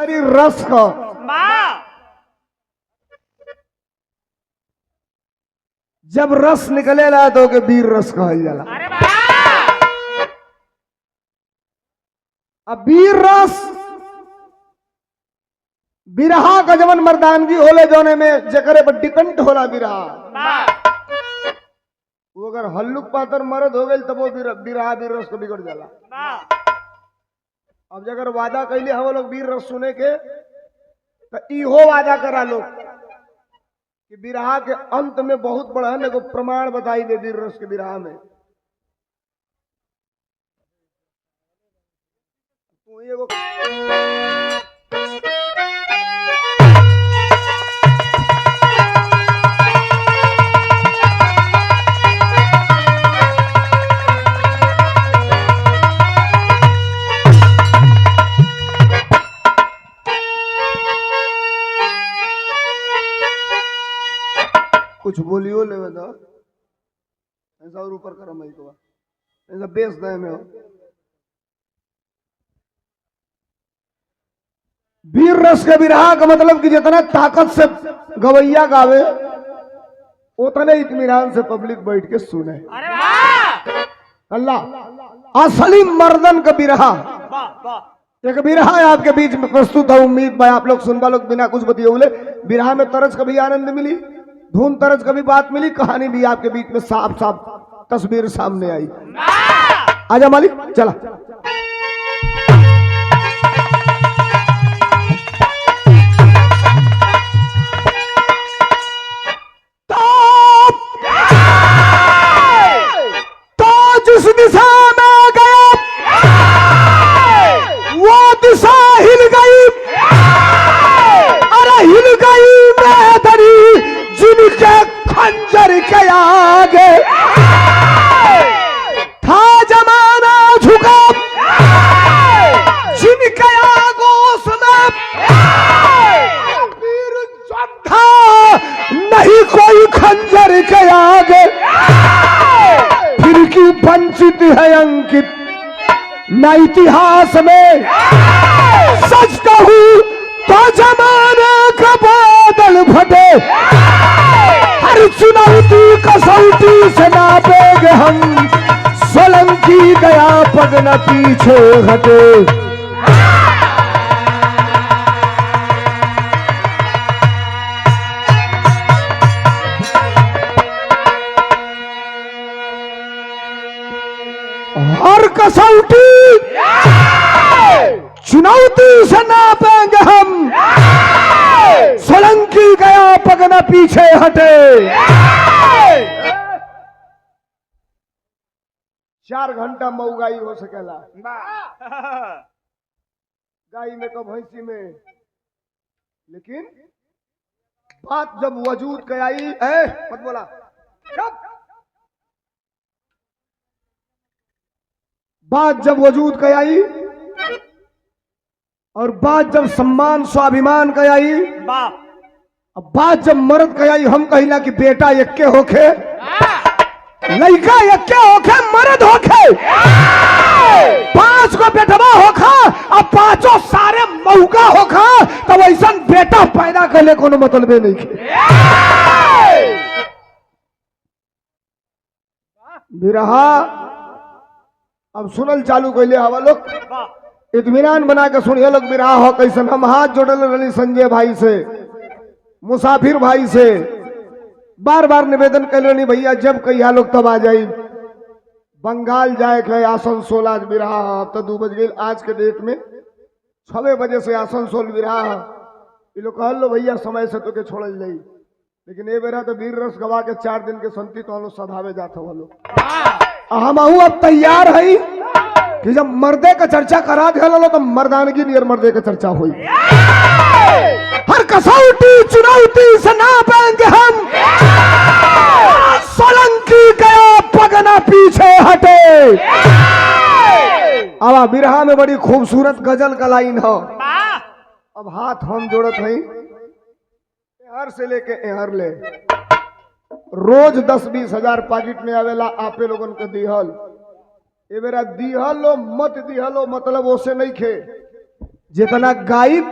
करी रस का जब रस निकले ला तो के वीर रस कहल जाला। अब वीर रस बिरहा का जवन मर्दानगी होले जोने में जकरे पर डिपेंड होला बिरहा। वो अगर हल्लुक पातर मर्द हो गई तब वो बिरहा वीर रस को बिगड़ जाला। अब जगर वादा कैले हम लोग वीर रस सुने के तो इहो वादा करा लोग कि बिरहा के अंत में बहुत बड़ा है को प्रमाण बताई दे वीर रस के बिरहा में। तू एगो कुछ बोलियो ले बता ऐसा और ऊपर करो मई को ऐसा बेस दे में हो। वीर रस के बिरहा का मतलब कि जितना ताकत से गवैया गावे उतने इत्मीनान से पब्लिक बैठ के सुने। अल्लाह असली मर्दन का बिरहा एक बिरहा है आपके बीच में प्रस्तुत है। उम्मीद भाई आप लोग सुनवा लोग बिना कुछ बतियोले बिरहा में तरस कभी आनंद मिली, धूम तरज कभी बात मिली, कहानी भी आपके बीच में साफ साफ तस्वीर सामने आई। आजा मालिक चला। तो जिस दिशा में गया वो दिशा हिल गई, अरे हिल गई मैदानी जिनके खंजर के आगे था जमाना झुका, जिनके आगोश में वीर योद्धा नहीं कोई खंजर के आगे। फिर की वंचित है अंकित न इतिहास में, सच कहूं तो जमाने का बादल फटे, हर चुनौती कसौटी से नापेंगे हम, सोलंकी गया पग न पीछे हटे। हर कसौटी चुनौती से नापेंगे हम, सोलंकी गया पग न पीछे हटे। 4 घंटा मऊ गाई हो सकेला गाई में कब भैंसी में, लेकिन बात जब वजूद के आई मत बोला बात जब वजूद के आई और बात जब सम्मान स्वाभिमान के आई, अब बात जब मर्द के आई, हम कहिला कि बेटा यक्के होखे, लड़का यक्के होखे, मर्द होखे, 5 को बेटवा होखा अब 5 सारे मौका होखा, तब ऐसा बेटा पैदा करले कोनो मतलब नहीं खे। बिरहा अब सुनल चालू कैले हवा लोग, इत्मीनान बना के सुनिए लोग बिरहा हो कैसन। हम हाथ जोड़ल रही संजय भाई से, मुसाफिर भाई से, बार बार निवेदन कर रही भैया जब कहिया लोग तब आ जाई। बंगाल जाए के आसनसोल आज बिरहा, अब तो 2 बज गई, आज के डेट में 6 बजे से आसनसोल बिरहा। ये लोग कहल लो भैया समय से तो के छोड़ल जाई, लेकिन ये बेरा तो वीर रस गवा के 4 दिन के संति तो सधावे जाते हो लोग। हम अब तैयार है कि जब मर्दे का चर्चा करा दिया तो मर्दानगी नियर मर्दे का चर्चा हुई। हर कसौटी चुनौती से नापेंगे हम, सोलंकी गया पग न पीछे हटे। अब बिरहा में बड़ी खूबसूरत गजल का लाइन हो। अब हाथ हम जोड़त है, एहर से लेके एहर ले, रोज 10-20 हजार पैकेट में आवेला आपे लोगन के दिहल। ए बेरा दिहलो मत दिहलो मतलब ओसे नहीं खे, जितना गायब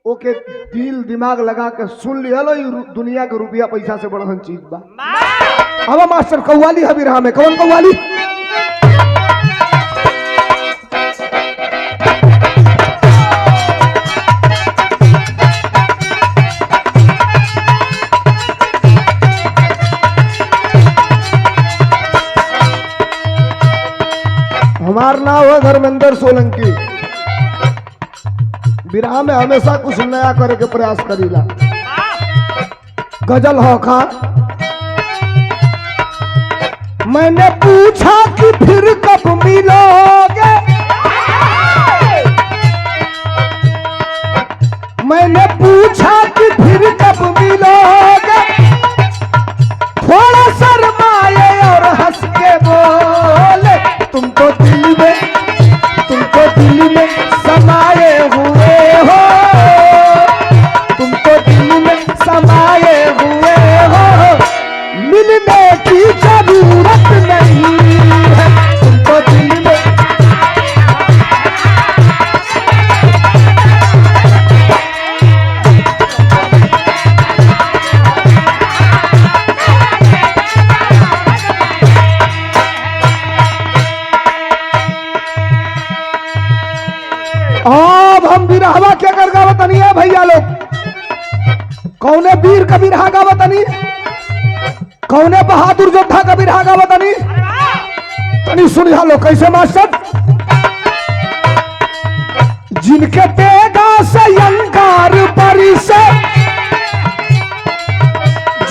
ओके दिल दिमाग लगा के सुन लिया लो, दुनिया के रुपया पैसा से बड़ा चीज बा। अब मास्टर कव्वाली है बिरहा में, कौन कव्वाली? हमार नाम है धर्मेंद्र सोलंकी। बिरहा में हमेशा कुछ नया करे के प्रयास करीला। गजल हो खा। मैंने पूछा कि फिर कब मिलोगे, मैंने पूछा कि फिर कब मिलोगे, थोड़ा शर्माए और हंस के बोले तुमको दिल में समाये हुए हो, तुमको दिल में समाये हुए हो, मिलने की जरूरत नहीं है, तुमको दिल में। अब हम बिरहवा क्या कर गावत नहीं है भैया लोग? कौने वीर का बिरहा गावत नहीं, कौने बहादुर योद्धा का बिरहा गावत नहीं, तनी सुनिया लो कैसे मास्टर। जिनके तेगा से अंगार बरी से,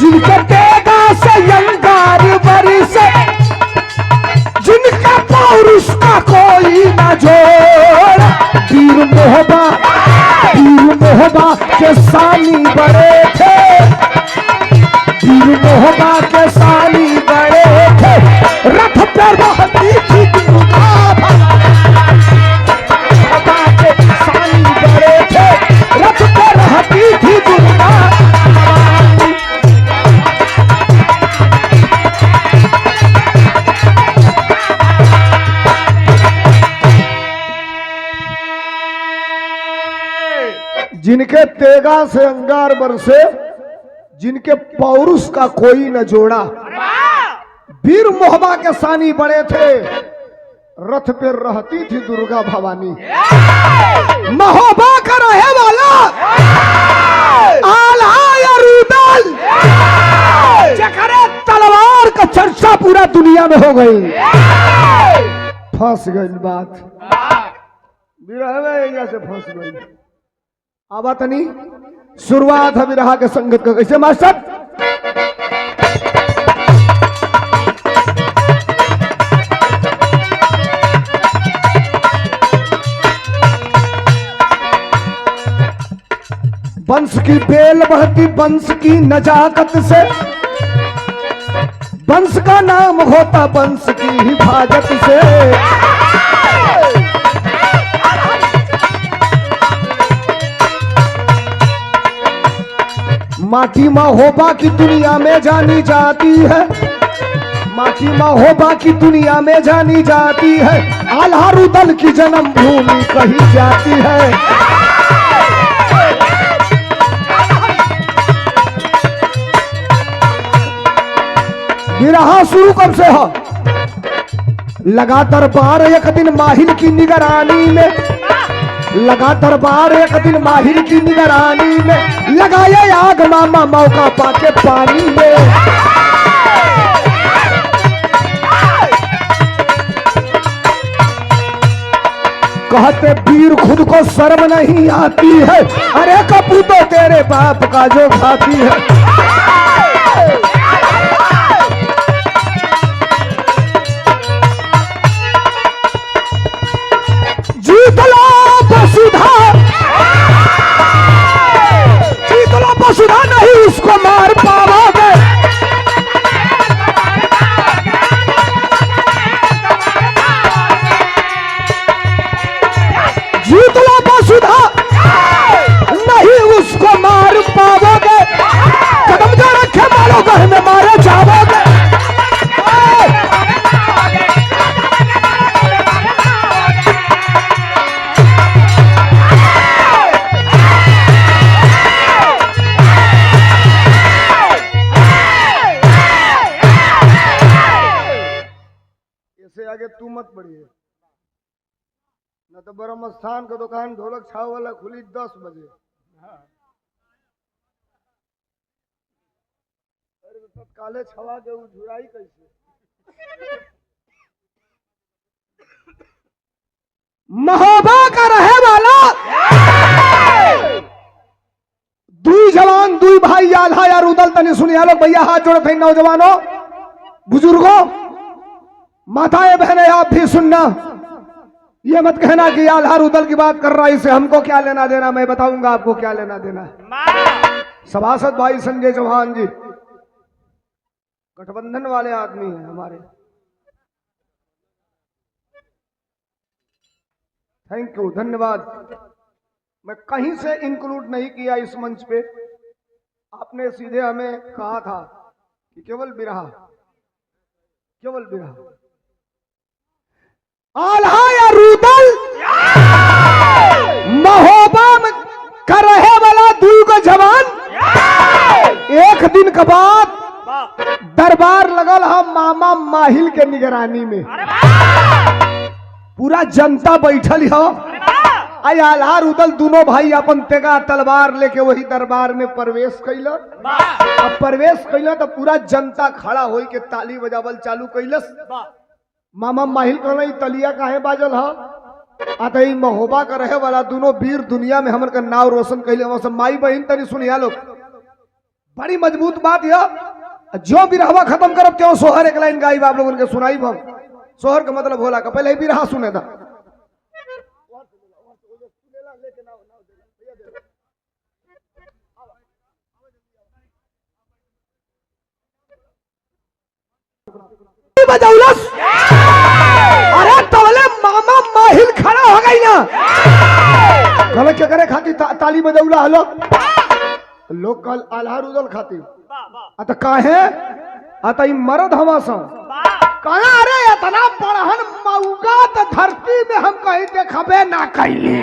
जिनके तेगा से अंगार बरी से, जिनका पौरुष का कोई ना जोड़, वीर मोहबा के सानी बड़े थे, वीर मोहबा के सानी बड़े थे, रथ पर रहती थी दुर्गा के सानी बड़े थे, रथ पर रहती थी दुर्गा। जिनके तेगा से अंगार बरसे, जिनके पौरुष का कोई न जोड़ा, वीर मोहबा के सानी बड़े थे, रथ पे रहती थी दुर्गा भवानी। महोबा का रहे वाला आला या रुदल, जकरे तलवार का चर्चा पूरा दुनिया में हो गई। फंस गई बात, बिरहा में से फंस गई। आवा तनी शुरुआत है बिरहा के संगत का कैसे मास्टर। वंश की बेल बढ़ती वंश की नजाकत से, वंश का नाम होता वंश की हिफाजत से। माटी महोबा की दुनिया में जानी जाती है, माटी महोबा की दुनिया में जानी जाती है, आल्हा रुदल की जन्म भूमि कही जाती है। बिरहा शुरू कब से हो? लगा दरबार एक दिन माहिर की निगरानी में, लगा दरबार एक दिन माहिर की निगरानी में, लगाया आग मामा मौका पाके पानी में। कहते वीर खुद को शर्म नहीं आती है, अरे कपूर तो तेरे बाप का जो खाती है। वसुधा नहीं उसको मार पाओगे, जीत लो वसुधा नहीं उसको मार पाओगे। कदम जरा मत पड़िए, न तो ब्रह्म स्थान का दुकान ढोलक छाव वाला खुली 10 बजे। अरे तो काले छवा के झुराई कैसे? महोबा का रहे वाला दुई जवान दुई भाई आल्हा या रुदल तनी सुनिया लोग भैया हाथ जोड़े थे नौजवानों बुजुर्गों माताएं बहनें आप भी सुनना, ये मत कहना कि आल्हा रुदल की बात कर रहा है इसे हमको क्या लेना देना, मैं बताऊंगा आपको क्या लेना देना। सभासद भाई संजय चौहान जी गठबंधन वाले आदमी हैं हमारे, थैंक यू धन्यवाद। मैं कहीं से इंक्लूड नहीं किया इस मंच पे, आपने सीधे हमें कहा था कि केवल बिरहा आल्हा या रुदल महोबा में कर रहे वाला दुई को जवान एक दिन के बाद दरबार लगल हम मामा माहिल के निगरानी में, पूरा जनता बैठल हो। आल्हा रुदल दोनों भाई अपन तेगा तलवार लेके वही दरबार में प्रवेश कैल। अब प्रवेश कैल तो पूरा जनता खड़ा होई के ताली बजावल चालू कैलस। मामा माहिल कहना तलिया काहे बाजल ह आता ही महोबा का रहे वाला दोनों वीर दुनिया में हमन का नाव रोशन कैले। सब माई बहन तनी सुनिया लोग, बड़ी मजबूत बात है। जो बिरहवा खत्म करब क्यों सोहर एक लाइन गाई आप लोगों के सुनाई। हम सोहर का मतलब होला का पहले ही बिरहा सुने था। अरे तोले मामा माहिल खड़ा हो गई ना, गलत क्या करे खाती ताली बजौला हलो लोग कल आल्हा रुदल खाती अत काहे अत मरद हमासा कहा। अरे इतना बड़हन मऊगा तो धरती में हम कहीं देखबे ना कैली।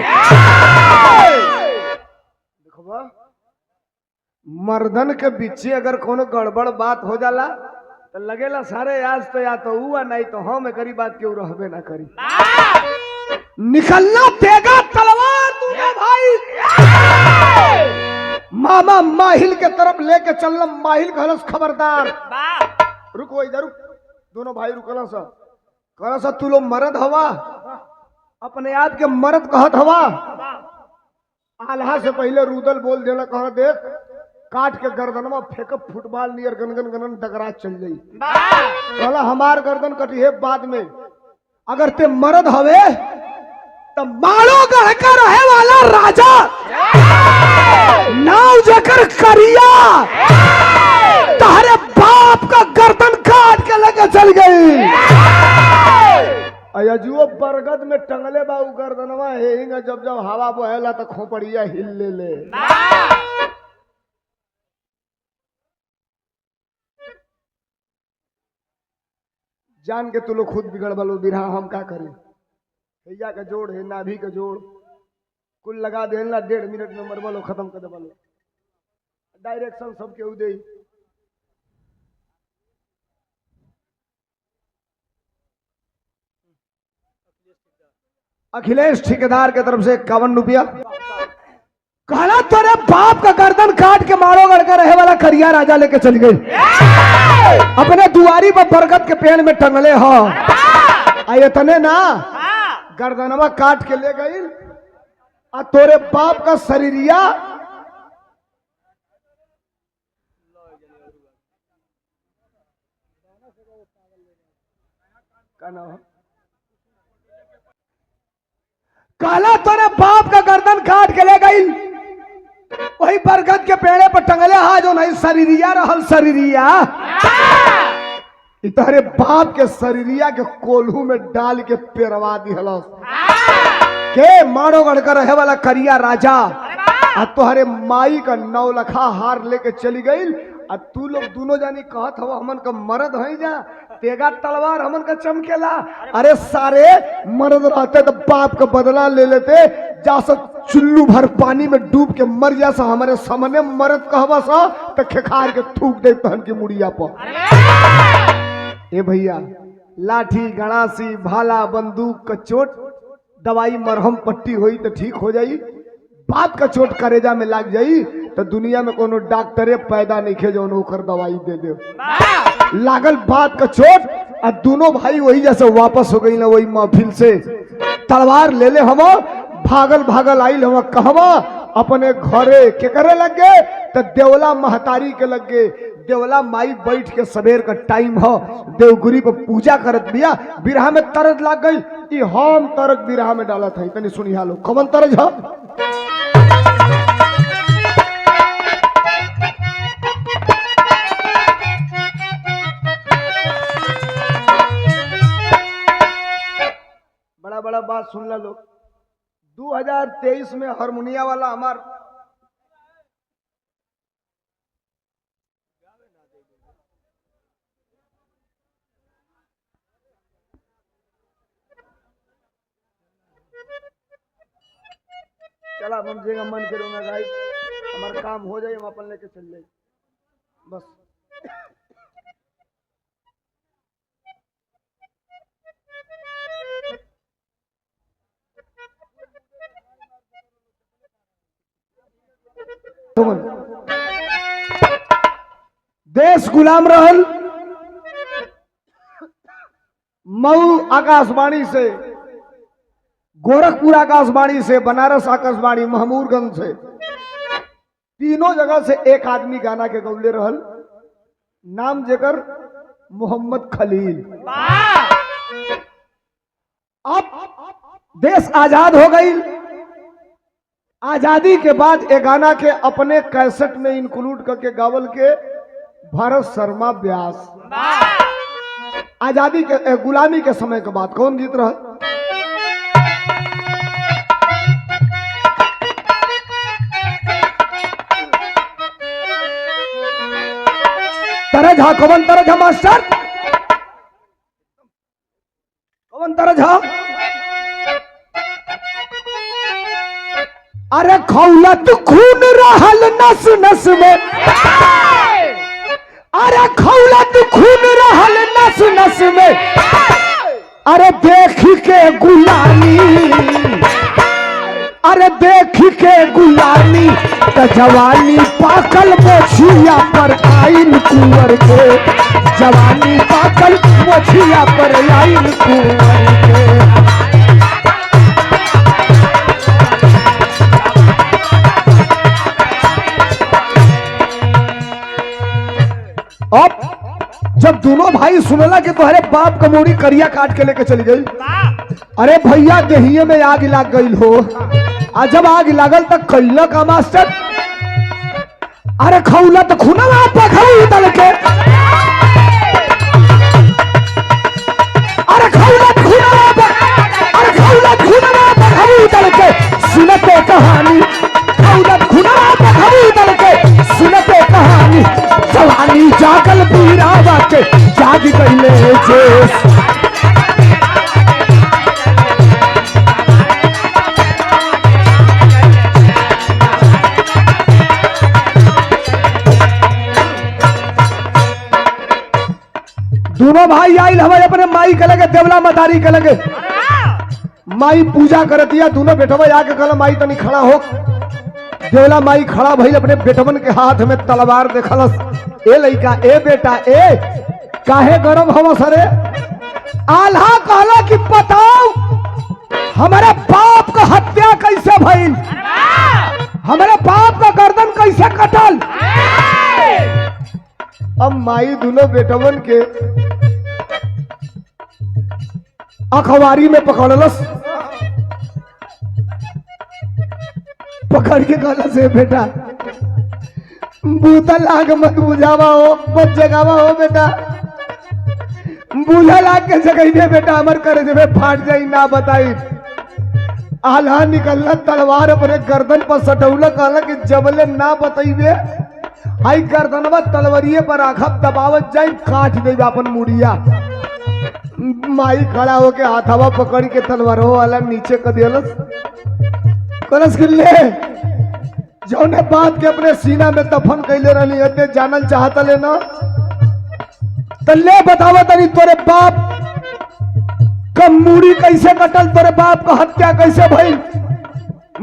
देखबा मर्दन के बीचे अगर कोनो गड़बड़ बात हो जाला तो लगेला सारे आज तो या तो हुआ नहीं तो हम करी बात क्यों रहबे ना करी। निकलना तेगा तलवार दूंगा भाई। मामा माहिल के तरफ लेके चलना। माहिल कहलस खबरदार रुको इधर रुक। दोनों भाई रुकला सा कहला सा तू लो मर्द हवा, अपने आप के मर्द कहत हवा। आल्हा से पहले रुदल बोल देना कहा देख काट के गर्दनमा फेंकब फुटबॉल नियर गनगन गनन डगरा चल जाई। कहला हमार गर्दन कटी है बाद में, अगर ते मर्द हवे तो मारो गढ़ का रहे वाला राजा नाव जकर करिया तारे बाप का गर्दन काट के लेके चल गई। अयजुओ बरगद में टंगले बाऊ गर्दनवा हेंगा जब जब हवा बहेला तो खोपड़िया हिल ले। जान के तू लोग खुद बिगड़ बलो बिरहा हम का करें। भैया का जोड़ है नाभि का जोड़ कुल लगा दे ना 1.5 मिनट में मरबलो खत्म कर दे। डायरेक्शन सबके उदय अखिलेश ठेकेदार के तरफ से 51 रुपया। कहला तेरे बाप का गर्दन काट के मारो गड़का रहे वाला करिया राजा लेके चल गई। अपने दुआरी पर बरगद के पेड़ में टंगले हो इतने ना गर्दनवा काट के ले गई। और तोरे बाप का शरीरिया कहला तोरे बाप का गर्दन काट के ले गई। वही बरगद के पेड़े पर टंगले हा जो नहीं शरीरिया रहल शरीरिया इतरे बाप के शरीरिया के कोल्हू में डाल के पेरवा दिहल के मारो गढ़ रहे वाला करिया राजा। आ तोहरे माई का 9 लखा हार लेके चली गई। आ तू लोग दोनों जानी कहत हवा हमन का मर्द है जा तेगा तलवार हमन का चमकेला। अरे सारे मर्द रहते तो बाप का बदला ले लेते जा चुल्लू भर पानी में डूब के मर जा सा हमारे सामने मर्द कहवा सा तो खेखार के थूक दे तहन की मुड़िया पर। ए भैया लाठी गड़ासी भाला बंदूक का चोट दवाई मरहम पट्टी हुई तो ठीक हो जाई, बात का चोट करेजा में लग जाई तो दुनिया में कोनो डॉक्टरे पैदा नहीं खे जो ओकर दवाई दे दे। लागल बात का चोट और दोनों भाई वही जैसे वापस हो गई ना वही महफिल से तलवार ले ले हम भागल भागल आइल हम कहवा अपने घरे के करे लग गए तो देवला महतारी के लग गए। देवला माई बैठ के सवेर का टाइम हो देवगुरी पर पूजा करत बिया, बिरहा में तरज लग गई। हम तरज बिरहा में डाला था तनी सुनिया लो कवन तरज हो। बड़ा बड़ा बात सुन ला लोग। 2023 में हारमोनिया वाला हमार चला हम जेगा मन करूंगा गाइस हमारा काम हो जाए हम अपन लेके चल जाए बस। देश गुलाम रहल, मऊ आकाशवाणी से, गोरखपुर आकाशवाणी से, बनारस आकाशवाणी, महमूदगंज से, तीनों जगह से एक आदमी गाना के गौले रहल, नाम जेकर मोहम्मद खलील। अब देश आजाद हो गई, आजादी के बाद ए गाना के अपने कैसेट में इंक्लूड करके गावल के भरत शर्मा व्यास। आजादी के गुलामी के समय के बाद कौन गीत रहा? तरज हा कौन तरज हा मास्टर, कौन तरज हा? अरे खौलत खून रहल नस नस में, अरे खौलत खून रहल नस नस में, अरे देख के गुलामी, अरे देख के गुलामी त जवानी पाकल मोछिया पर आइन कुंवर के, जवानी पाकल मोछिया पर आइन कुंवर के। अब जब दोनों भाई सुनला कि तुम्हारे बाप कमोड़ी करिया काट के लेके चली गई, अरे भैया दहिये में आग लग गई हो। आज जब आग लागल तक कैला का मास्टर, अरे खौला तो खुनवा पखऊ तल के, अरे खौला खुनवा, अरे खौला खुनवा पखऊ तल के, सुनते कहानी, खौला खुनवा पखऊ तल के, सुनते कहानी, जवानी जागल पीरावा के जाग गईले जोश। दोनों भाई आइल हमारे अपने माई के लगे, देवला मदारी के लगे, माई पूजा कर दिया। दोनों बेटवा आके कहला माई तनी खड़ा हो। देवला माई खड़ा भइल, अपने बेटवन के हाथ में तलवार देखलस। ए लइका, ए बेटा, ए काहे गरम हवा सरे? आल्हा कहला कि बताओ हमारे बाप का हत्या कैसे भइल, हमारे बाप का गर्दन कैसे कटल। अब माई दोनों बेटवन के अखबारी में पकड़लस, पकड़ के कहला से बेटा बूतल आग मत बुझावा हो, मत जगावा हो बेटा, बुझल आग के जगह बेटा अमर करे जब फाट जाई ना बताई। आल्हा निकलना तलवार अपने गर्दन पर सटौला, कहला कि जबले ना बताइबे हाई गर्दनवा तलवरिये पर आखब दबावत जाई, काट दे अपन मुड़िया। माई खड़ा होके हाथावा पकड़ के तलवारों वाला नीचे कर दियलस, कलस के ले जौने बात के अपने सीना में दफन कैले रहनी हते जानल चाहता लेना, तो ले बतावा तनी तोरे बाप अबे मूड़ी कैसे कटल, तेरे बाप का हत्या कैसे भइल,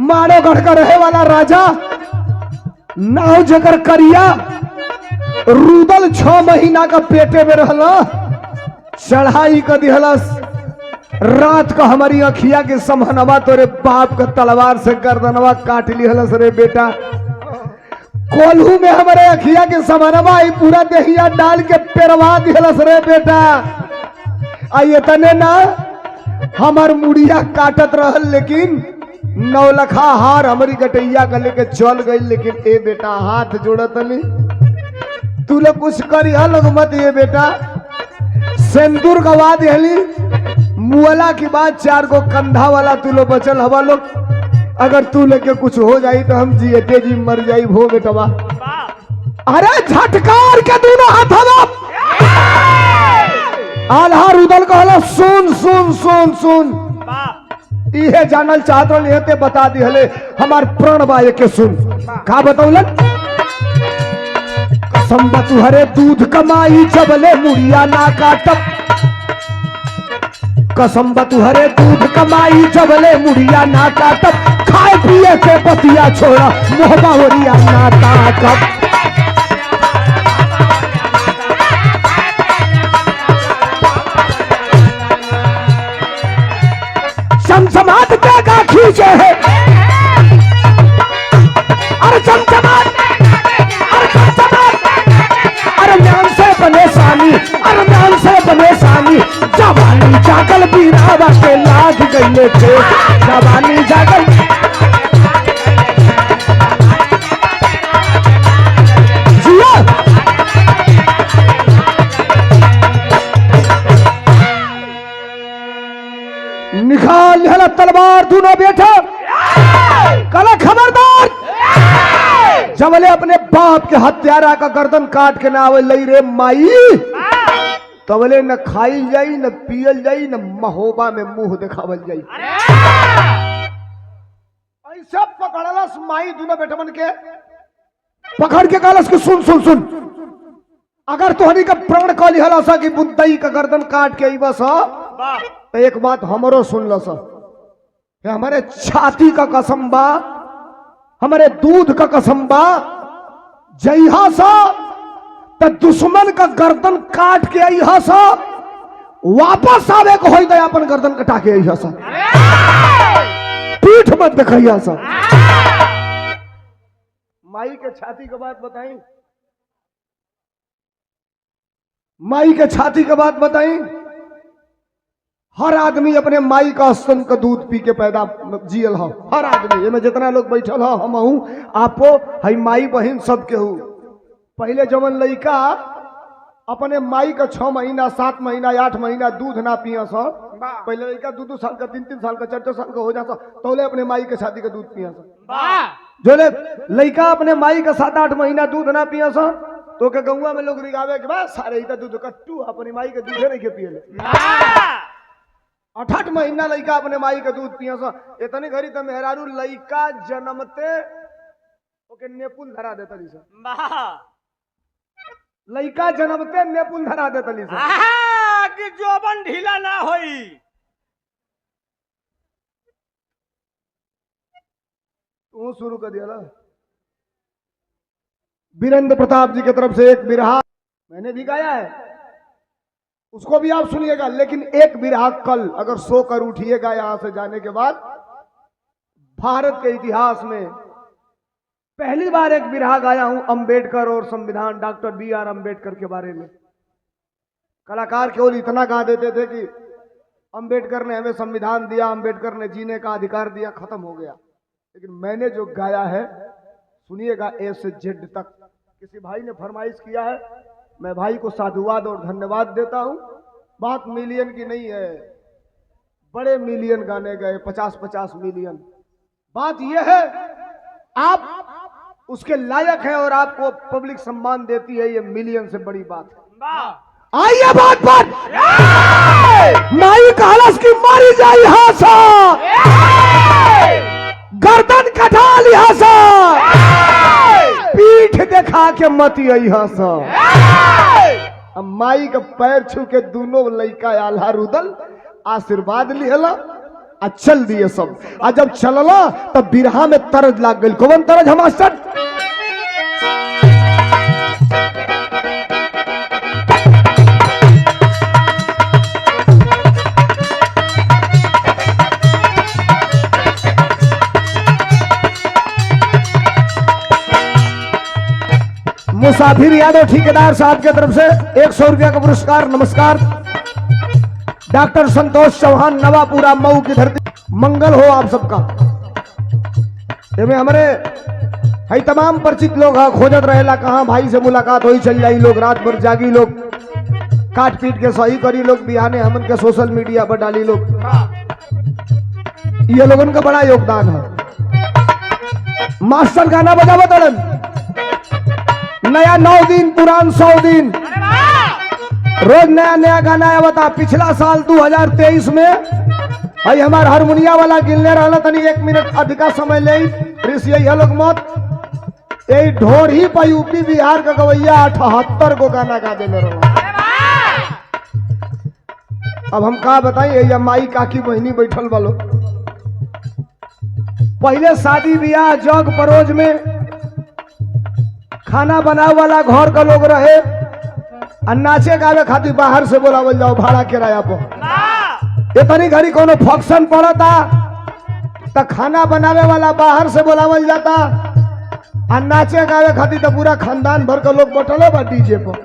मारो गढ़ का रहे वाला राजा, नाव जकर करिया, रुदल 6 महीना का पेटे में रहला, चढ़ाई कर दिहलस, रात का हमारी अखिया के समहनवा तोरे बाप का तलवार से गर्दनवा काट लिहलस रे बेटा। कोल्हू में हमारे अखिया के समहनवा पूरा देहिया डाल के पेरवा दिहलस रे बेटा। आइए तने ना हमार मुड़िया काटत रहल, लेकिन 9 लखा हार हमारी गटैया का लेके चल गई, लेकिन ए बेटा हाथ जोड़त नहीं, तू लोग कुछ करी लोग मत ये बेटा। सिंदूर गवा दिहली, मुअला की बात 4 गो कंधा वाला तू लोग बचल हवा लोग, अगर तू लेके कुछ हो जाई तो हम जियते जी मर जाई भो बेटवा। अरे झटकार के दोनों हाथ हवा, आल्हा रुदल कहला सुन सुन सुन सुन, इहे जानल चाहत रहते बता दिहले, हमार प्राण बा के सुन का बतौलन। कसम तुहरे दूध कमाई जबले मुड़िया ना काटब, कसम तुहरे दूध कमाई जबले मुड़िया ना काटब, खाए पिए के पतिया छोड़ा मोहबा होरिया ना ताकब। चमचमात का खींचे है, अरे चमचमात, अरे चमचमात, अरे ज्ञान से बने सानी, अरे ज्ञान से बने सानी, जवानी जागल बीरावा के लाग गईले थे, जवानी जागल जिया। निकाल हला तलवार दोनों बेटा, कला खबरदार, जबले अपने बाप के हत्यारा का गर्दन काट के ना आवे लई रे माई, तबले न खाई जाई, न पियल जाई, न महोबा में मुंह दिखावल जाई। ऐसा पकड़लस माई दोनों बेटा मन के, पकड़ के कहलस कि सुन सुन सुन, अगर तोहनी का प्राण काली हलासा की बुद्धई का गर्दन काट के आई बस तो एक बात हमरो सुन लो सर, हमारे छाती का कसम बा, हमारे दूध का कसम बा, जइहा सा तो दुश्मन का गर्दन काट के अइहा सा, वापस आवे को होई तो अपन गर्दन कटा के अइहा सा, पीठ मत दिखाइया सा। माई के छाती की बात बताई, माई के छाती की बात बताई। हर आदमी अपने माई का स्तन का दूध पी के पैदा जियल हो, हर आदमी, में जितना लोग बैठल हो, हम हूं, आपो, हई माई बहन सबके हूं। पहले जवन लड़का अपने माई का 6 महीना 7 महीना 8 महीना दूध ना पिया सो, पहले लड़का 2-2 साल का 3-3 साल का 4-4 साल का हो जाता तो ले अपने माई के शादी का दूध पिया सो। जो लड़का अपने माई का 7-8 महीना दूध ना पिया सो तो के गौवा में लोग रिगावे के बाद सारे दूध कट्टू अपनी माई के दूधे नहीं के पिए। 8-8 महीना लड़का अपने माई का दूध पिया सो, इतनी घड़ी तो मेहरारू लड़का जन्मते ओके नेपुल धरा देता ली सर, लड़का जन्मते नेपुल धरा देता ली सर कि जोबन ढीला ना होई। तू शुरू कर दिया ना। वीरेंद्र प्रताप जी की तरफ से एक बिरहा मैंने भी गाया है, उसको भी आप सुनिएगा, लेकिन एक बिरहा कल अगर सो कर उठिएगा यहां से जाने के बाद, भारत के इतिहास में पहली बार एक बिरहा गाया हूं अंबेडकर और संविधान, डॉक्टर B.R. अंबेडकर के बारे में। कलाकार केवल इतना गा देते थे कि अंबेडकर ने हमें संविधान दिया, अंबेडकर ने जीने का अधिकार दिया, खत्म हो गया। लेकिन मैंने जो गाया है सुनिएगा A से Z तक। किसी भाई ने फरमाइश किया है, मैं भाई को साधुवाद और धन्यवाद देता हूं। बात मिलियन की नहीं है, बड़े मिलियन गाने गए, 50-50 मिलियन। बात यह है आप उसके लायक है और आपको पब्लिक सम्मान देती है, ये मिलियन से बड़ी बात है। आइए बात पर माई कहलस की मारी जाई हासा, गर्दन कटा लिया सा, पीठ दिखा के मत आई हासा। अब माई का पैर छू के दोनों लड़का आल्हा रुदल आशीर्वाद लिहला आ चल दिए सब। आ जब चलला तब बिरहा में तरज लाग गई। कौन तरज हम मास्टर? मुसाफिर यादव ठेकेदार साहब की तरफ से 100 रुपया का पुरस्कार। नमस्कार। डॉक्टर संतोष चौहान नवापुरा मऊ की धरती, मंगल हो आप सबका। हमारे है तमाम परिचित लोग खोजत रहेला कहाँ भाई से मुलाकात होई, चल जाई लोग, रात भर जागी लोग, काट पीट के सही करी लोग, बिहाने हमन के सोशल मीडिया पर डाली लोग। ये लोगन का बड़ा योगदान है। मास्टर गाना बजा बतड़न, नया 9 दिन पुरान 100 दिन, रोज नया नया गाना आया बता। पिछला साल 2023 में आई हमार हारमोनिया वाला गिलने रहना तनी 1 मिनट अधिका समय ले ऋषि लोग मत यही ढोर ही पर यूपी बिहार का गवैया 78 को गाना गा देने रहा। अब हम का बताइए, या माई काकी बहनी बैठल वालो। पहले शादी ब्याह जग परोज में खाना बनावे वाला घर का लोग रहे, और नाचे गावे खातिर बाहर से बोलावल जाओ भाड़ा किराया पर। इतनी घड़ी कोनो फंक्शन पड़ता तो खाना बनावे वाला बाहर से बोलावल जाता, और नाचे गावे खातिर तो पूरा खानदान भर के लोग बटले बा डीजे पर।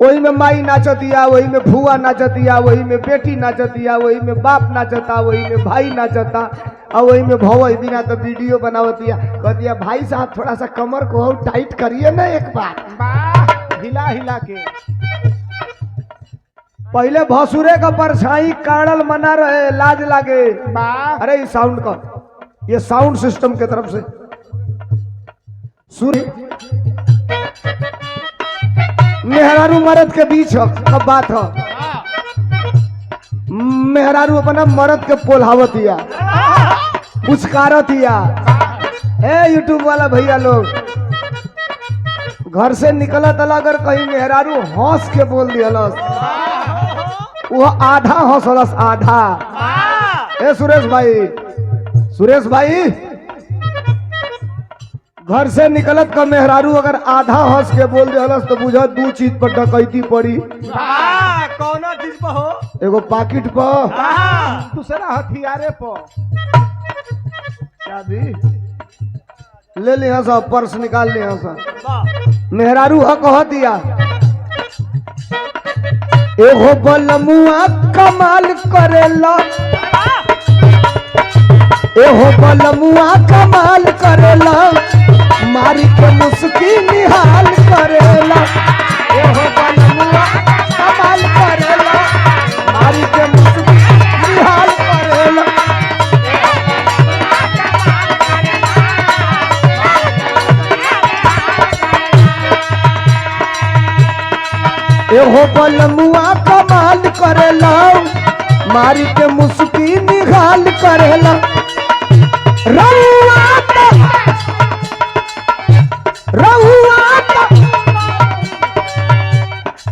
वही में माई नाचतिया, वही में फुआ नाचतिया, वही में बेटी नाचतिया, वही में बाप नाचता, वही में भाई नाचता, और वही में भौवा बिना तो वीडियो बनावतिया। कहतिया भाई साहब थोड़ा सा कमर को टाइट करिए ना एक बार, हिला हिला के। पहले भसुरे का परछाई काड़ल मना रहे, लाज लागे। अरे ये साउंड का, ये साउंड सिस्टम के तरफ से सूर्य मेहरारू मर्द के बीच कब बात है। मेहरारू अपना मर्द के पोल्हावतिया, पुचकारतिया। ए यूट्यूब वाला भैया लोग, घर से निकलत अगर कहीं मेहरारू हंस के बोल दियलस, वो आधा हंसलस आधा। ए सुरेश भाई, सुरेश भाई, घर से निकलत का मेहरारू अगर आधा हंस के बोल दियलस तो बुझा 2 चीज पर डकैती पड़ी। कौनो चीज पर हो? एगो पाकिट पर, दूसरा हथियारे पर। चाबी ले लिया सा, पर्स निकाल लिया सा। मेहरारू ह कह दिया, एगो बलमुआ कमाल करेला, एगो बलमुआ कमाल करेला, मारी के मुस्की निहाल करेला। एगो बलमुआ कमाल करेला, मारी के मुस्की निहाल करेला। एहो बलमुआ कमाल करेला, मारी के मुस्की निहाल करेला।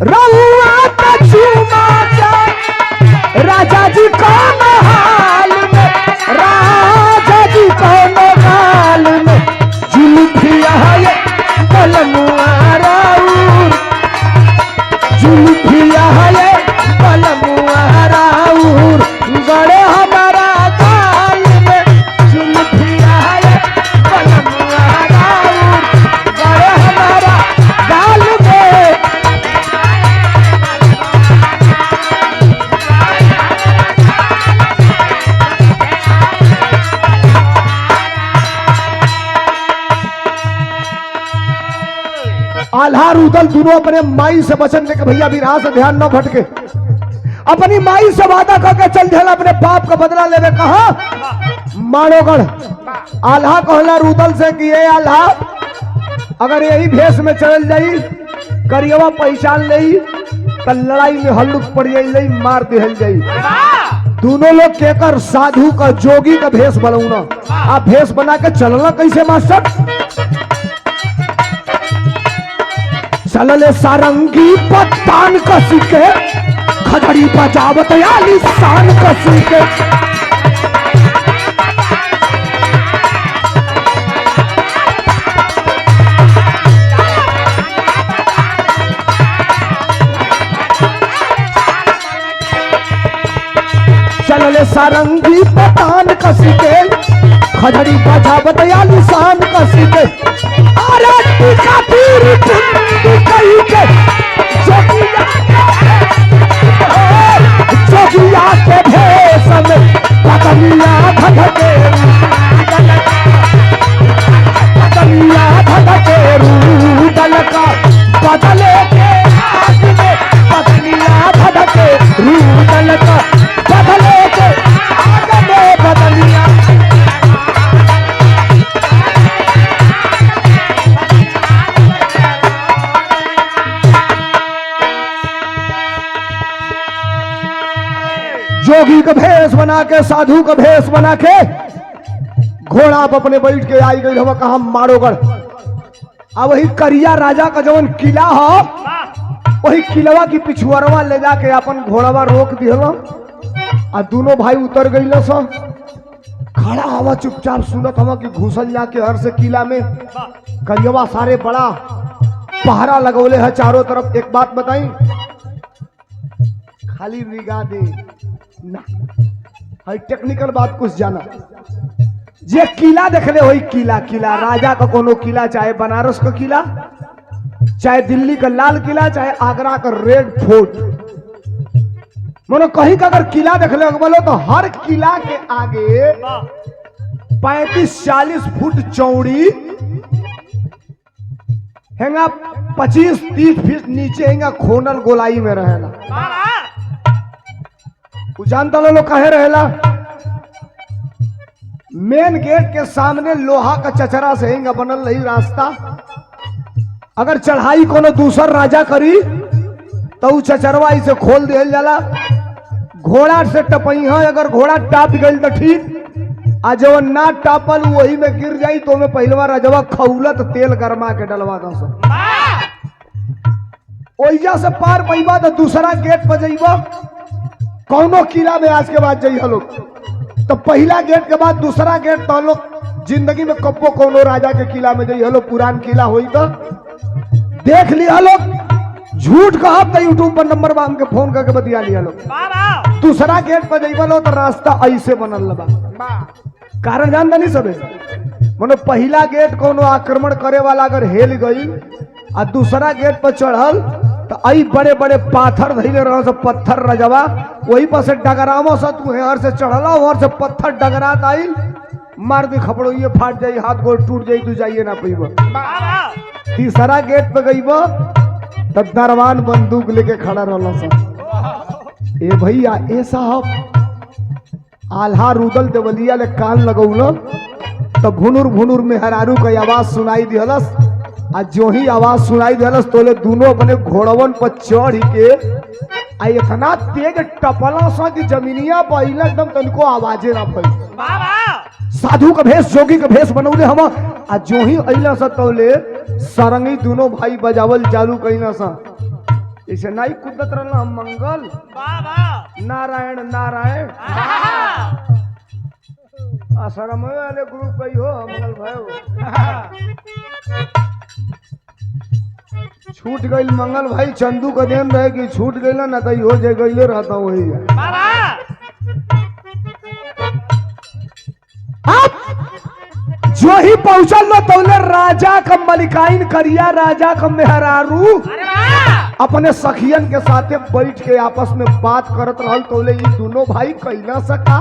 रहुआ तो चूमा जा राजा जी कौन हाल में, राजा जी कौन हाल में, जुल्फिया है बलमुआ राउर, जुल्फिया है बलमुआ राउर, गड़े हमारा गाल में, जुल्फिया है बलमुआ राउर, गड़े हमारा गाल में। आल्हा रुदल दोनों अपने माई से बचन के भैया बिरहा से ध्यान न भटके, अपनी माई से वादा करके चल दिया अपने पाप का बदला लेवे। कहा मानोगढ़। आल्हा कहला रुदल से कि ये आल्हा अगर यही भेष में चल जाई, करियवा पहचान ले तो लड़ाई में हल्लुक पड़ जाई, मार दिहल जाई। दोनों लोग केकर साधु का जोगी का भेष बनौना। आप भेष बना के चलना कैसे मास्टर? चलले सारंगी पत्तान कस के, खजड़ी बजावत आली शान कसी के चलले सारंगी पतान कसी के खजड़ी बजावत आली शान कसी के अरे टीका पीर टुंडी कही के जोगिया के भेष में पतनिया धधके रूदल का बदले के आग में पतनिया धधके रूदल का बदले के आग में बदलिया जोगी का भेष बना के साधु का भेष बना के घोड़ा आप अपने बैठ के आई गई हम कहा मारोगढ़। अब वही करिया राजा का जवन किला हो वही किलवा की पिछुआरवा ले जाके अपन घोड़वा रोक दिहल आ दोनों भाई उतर गई सो खड़ा हवा चुपचाप सुनत हवा कि घुसल जाके हर से किला में करियवा सारे बड़ा पहरा लगौले है चारों तरफ। एक बात बताई खाली निगाह दे ना हई टेक्निकल बात कुछ जाना जे किला देखले वही किला किला राजा का कोनो किला चाहे बनारस का किला चाहे दिल्ली का लाल किला चाहे आगरा का रेड फोर्ट मनो कहीं का अगर किला देखले बोलो तो हर किला के आगे 35-40 फुट चौड़ी हैंगा 25-30 फीट नीचे हैंगा खोनल गोलाई में रहेला। जानता लोग कहे रहेला मेन गेट के सामने लोहा का चचरा से हैंगा बनल रही रास्ता। अगर चढ़ाई कोनो दूसर राजा करी तो चचरवा इसे खोल दिया जाला घोड़ा से टपई है। अगर घोड़ा टाप गई तो ठीक आ जो ना टापल वही में गिर जाई तो में पहलवा राजवा खौलत तेल गरमा के डलवा दस ओइजा से पार पैबा तो दूसरा गेट पर जइबा कौनो किला में आज के बाद जाइए लोग तो पहला गेट के बाद दूसरा गेट तो लोग जिंदगी में कब्बो कोनो राजा के किला में जाइए लोग पुरान किला हुई तो देख लिया लोग झूठ कहा तो यूट्यूब पर नंबर बा हमके फोन करके बतिया लिया लोग। दूसरा गेट पर जाइए लो तो रास्ता ऐसे बनल बा कारण जान नहीं सबे मनो पहला गेट कोनो आक्रमण करे वाला अगर हेल गई आ दूसरा गेट पर चढ़ल तो आई बड़े बड़े पाथर धैले रहो से पत्थर रजवा वही पर से डगरावो से तू हर से चढ़ला और से पत्थर डगरात आई मार दी खपड़ो ये फाट जाई हाथ गोड़ टूट जाई तू जाइए ना पीब। तीसरा गेट पे गईब तब दरवान बंदूक लेके खड़ा रहला सा ए भैया ए साहब आल्हा रुदल देवलिया ले कान लगौल तो भुनुर भुनुर में हरारू का आवाज सुनाई दिहलस आ जो ही आवाज सुनाई दिलस तोले दोनों अपने घोड़वन पर चढ़ के आ इतना तेज टपला सा कि जमीनिया पहले एकदम तनको आवाजे ना पड़ी। साधु का भेष जोगी का भेष बनौले हम आ जो ही अइला सा तोले सरंगी दोनों भाई बजावल चालू कइला सा इसे नाई कुदत रहला हम मंगल नारायण नारायण आश्रम वाले ग्रुप कही हो मंगल भाई छूट गई मंगल भाई चंदू का देन रहे कि छूट गई ना तो हो जाए गई रहता वही जो ही पहुंचल न तौले राजा का मलिकाइन करिया राजा का मेहरारू अपने सखियन के साथे बैठ के आपस में बात करत रहल तौले ये दोनों भाई कही ना सका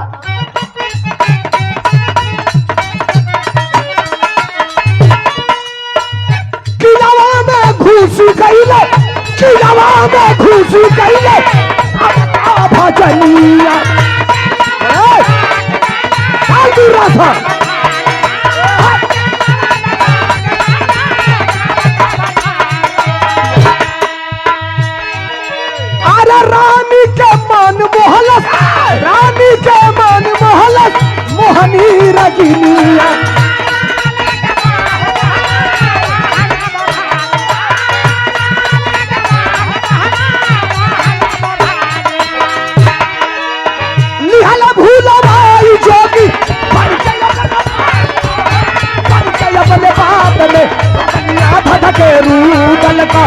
घुसी कैले किलवा में घुसी कैले भजनिया अरे रानी के मन मोहलत रानी के मन मोहलत मोहनी रजनिया धधके रूदल का,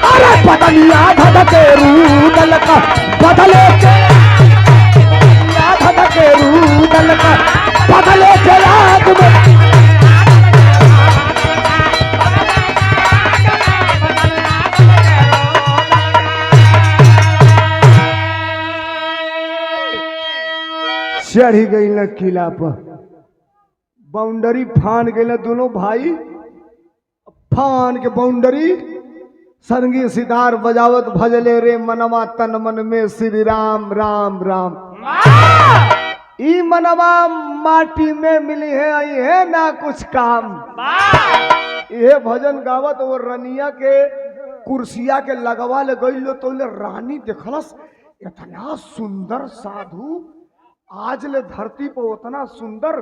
अरे बदनिया धधके रूदल का, बदले के धधके रूदल का, बदले के रात में चढ़ी गई न किला पर, बाउंड्री फान गई न दोनों भाई, फान के बाउंड्री सरंगी सितार बजावत भजले रे मनवा तन मन में श्री राम राम राम। ई मनवा माटी में मिली है, आई है ना कुछ काम। ये भजन गावत वो रनिया के कुर्सिया के लगवा ले गई लो तो रानी देखलस इतना सुंदर साधु, आज ले धरती पर उतना सुंदर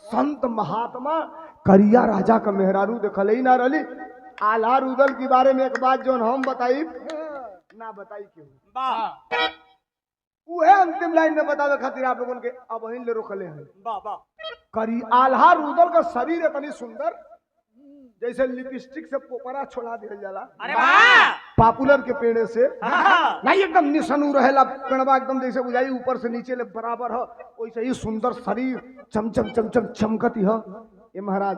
संत महात्मा करिया राजा का मेहरारू देखल ही ना रही। आल्हा रुदल के बारे में एक बात जो हम बताई ना बताई क्यों, वह अंतिम लाइन में बतावे खातिर आप लोगों के अब वहीं ले रोकले हैं। करी आल्हा रुदल का शरीर इतनी सुंदर जैसे लिपस्टिक से पोपरा छोड़ा दिया जाला, अरे वाह, पॉपुलर के पेड़े से नहीं एकदम निशनु रहेला, पेड़वा एकदम जैसे बुझाई ऊपर से नीचे ले बराबर है, वैसे ही सुंदर शरीर चमचम चमचम चमकती है। ये महाराज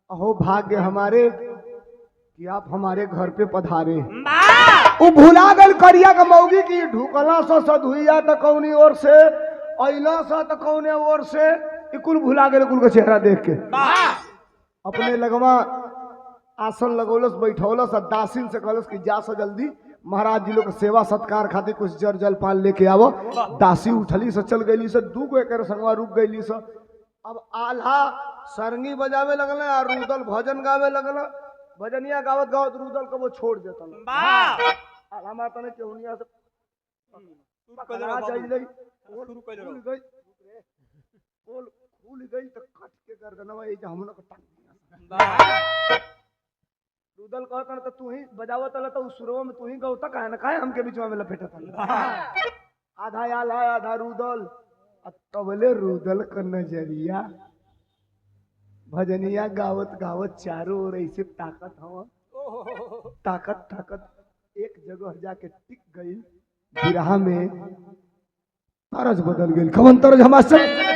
अहो भाग्य हमारे कि आप हमारे घर पे पधारे। वो भुला गल करिया का मौगी की ढुकला सा सधुइया त कौनी ओर से, अइला सा त कौने ओर से, कुल भुला गए कुल का चेहरा देख के। अपने लगवा आसन लगौलस बैठौलस और दासिन से कहलस कि जा सा जल्दी महाराज जी लोग सेवा सत्कार खातिर कुछ जल जलपान लेके आवो। दासी उठली से चल गई से, दू गो एक संगवा रुक गई से। अब आल्हा सरंगी बजावे लगल और रुदल भजन गावे लगल, भजनिया गावत गावत रुदल को वो छोड़ देता आल्हा माता ने केहुनिया से खुल गई तो कट के गर्दनवा ये हमन को टांग रुदल कहता तो तू ही बजावत तो उस सुरवा में तू ही गौता काहे ना काहे हमके बीच में लपेटा था। आधा आल्हा आधा रुदल, तबले रुदल का नजरिया भजनिया गावत गावत चारों ओर ऐसे ताकत हवा, ताकत ताकत एक जगह जाके टिक गई। बिरहा में तरज बदल गई। कवन तरज हमारे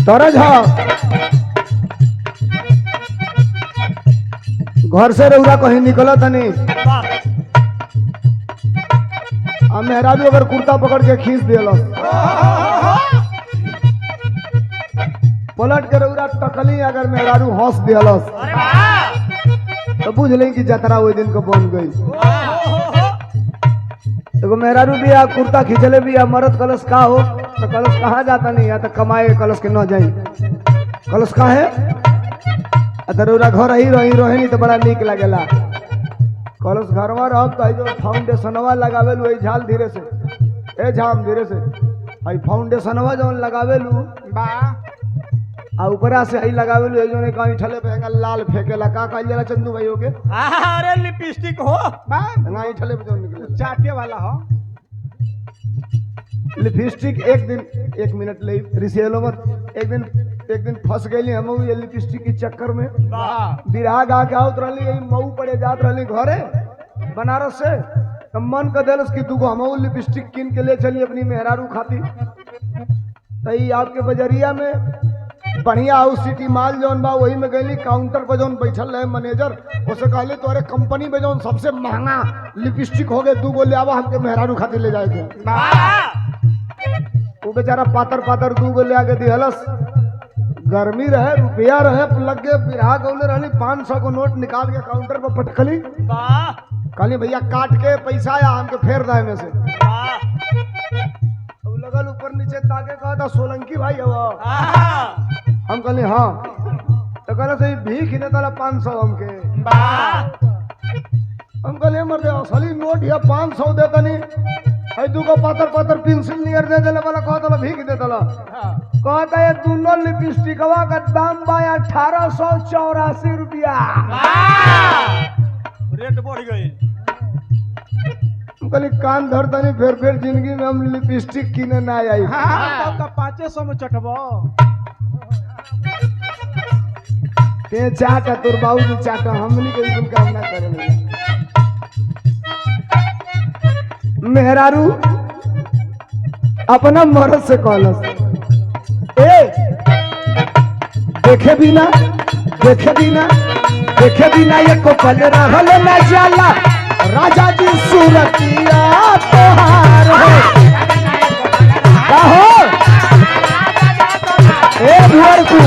तरज घर से रउरा कहीं निकला तनी, मेहरा भी अगर कुर्ता पकड़ के खींच दिल पलट के रउरा तकली, अगर मेहरारू हंस दिलस तो बुझ लें कि जतरा वो दिन को बन गई। एगो मेहरारू भी आ कुर्ता खींचले भी आ, मरद कलश का हो तो कलश कहाँ जाता नहीं, या तो कमाए कलश के न जाई, कलश का है अतरुरा घर ही रही नहीं तो बड़ा निक लगेला। कलश घर में रह तो जो फाउंडेशनवा लगावे लू झाल धीरे से, ए झाम धीरे से, आई फाउंडेशनवा जो लगावे लू आ ऊपरा से आई लगावे लू जो ने कहीं ठले पे लाल फेंकेला का कहल जाला चंदू भाई के, अरे लिपस्टिक हो ना ई ठले पे जो निकले चाटे वाला हो लिपस्टिक। एक दिन एक मिनट ले रिसेलो मत, एक दिन फंस गई हम ये लिपस्टिक के चक्कर में। बिरहा गा के आवत रही मऊ पड़े जात रही घरे बनारस से, तो मन का दिलस की दुगो हम लिपस्टिक किन के ले चली अपनी मेहरारू खाती। तई आपके बजरिया में बढ़िया हाउस सिटी माल जौन बा वही में गई, काउंटर पर जौन बैठल रहे मैनेजर, उसे कहले तोरे कंपनी में जौन सबसे महंगा लिपस्टिक हो गए दूगो ले आवा हमके मेहरारू खातिर ले जाएगा। वो बेचारा पातर पातर दूगो ले आके दिहलस, गर्मी रहे रुपया रहे लग गए। बिरहा गौले रही 500 को नोट निकाल के काउंटर पर पटकली, कहली भैया काट के पैसा आया हमके फेर दाए में से। अब लगल ऊपर नीचे ताके कहा था सोलंकी भाई हवा, हम कहली हाँ, तो कहला सही भीख ही देता 500 हमके। हम कहले मर दे असली नोट या 500 देता नहीं, है दुगो पातर पातर पेंसिल नियर दे देले वाला कहत भीख दे दला कहता ये दोनों लिपस्टिकवा का दाम बा 1884 रुपया। रेट बढ़ गई। कहली कान धर तनी फिर जिंदगी में हम लिपस्टिक किने ना आई। हाँ तब 500 में चटबो। ते चाटा तोर बाबू चाटा हमनी के बिल्कुल काम ना करे। मेहरारू अपना मर्द से कहलस ए देखे बिना ये को पल रहल न जाला राजा जी सूरतिया तोहार हो का हो ए भुवर को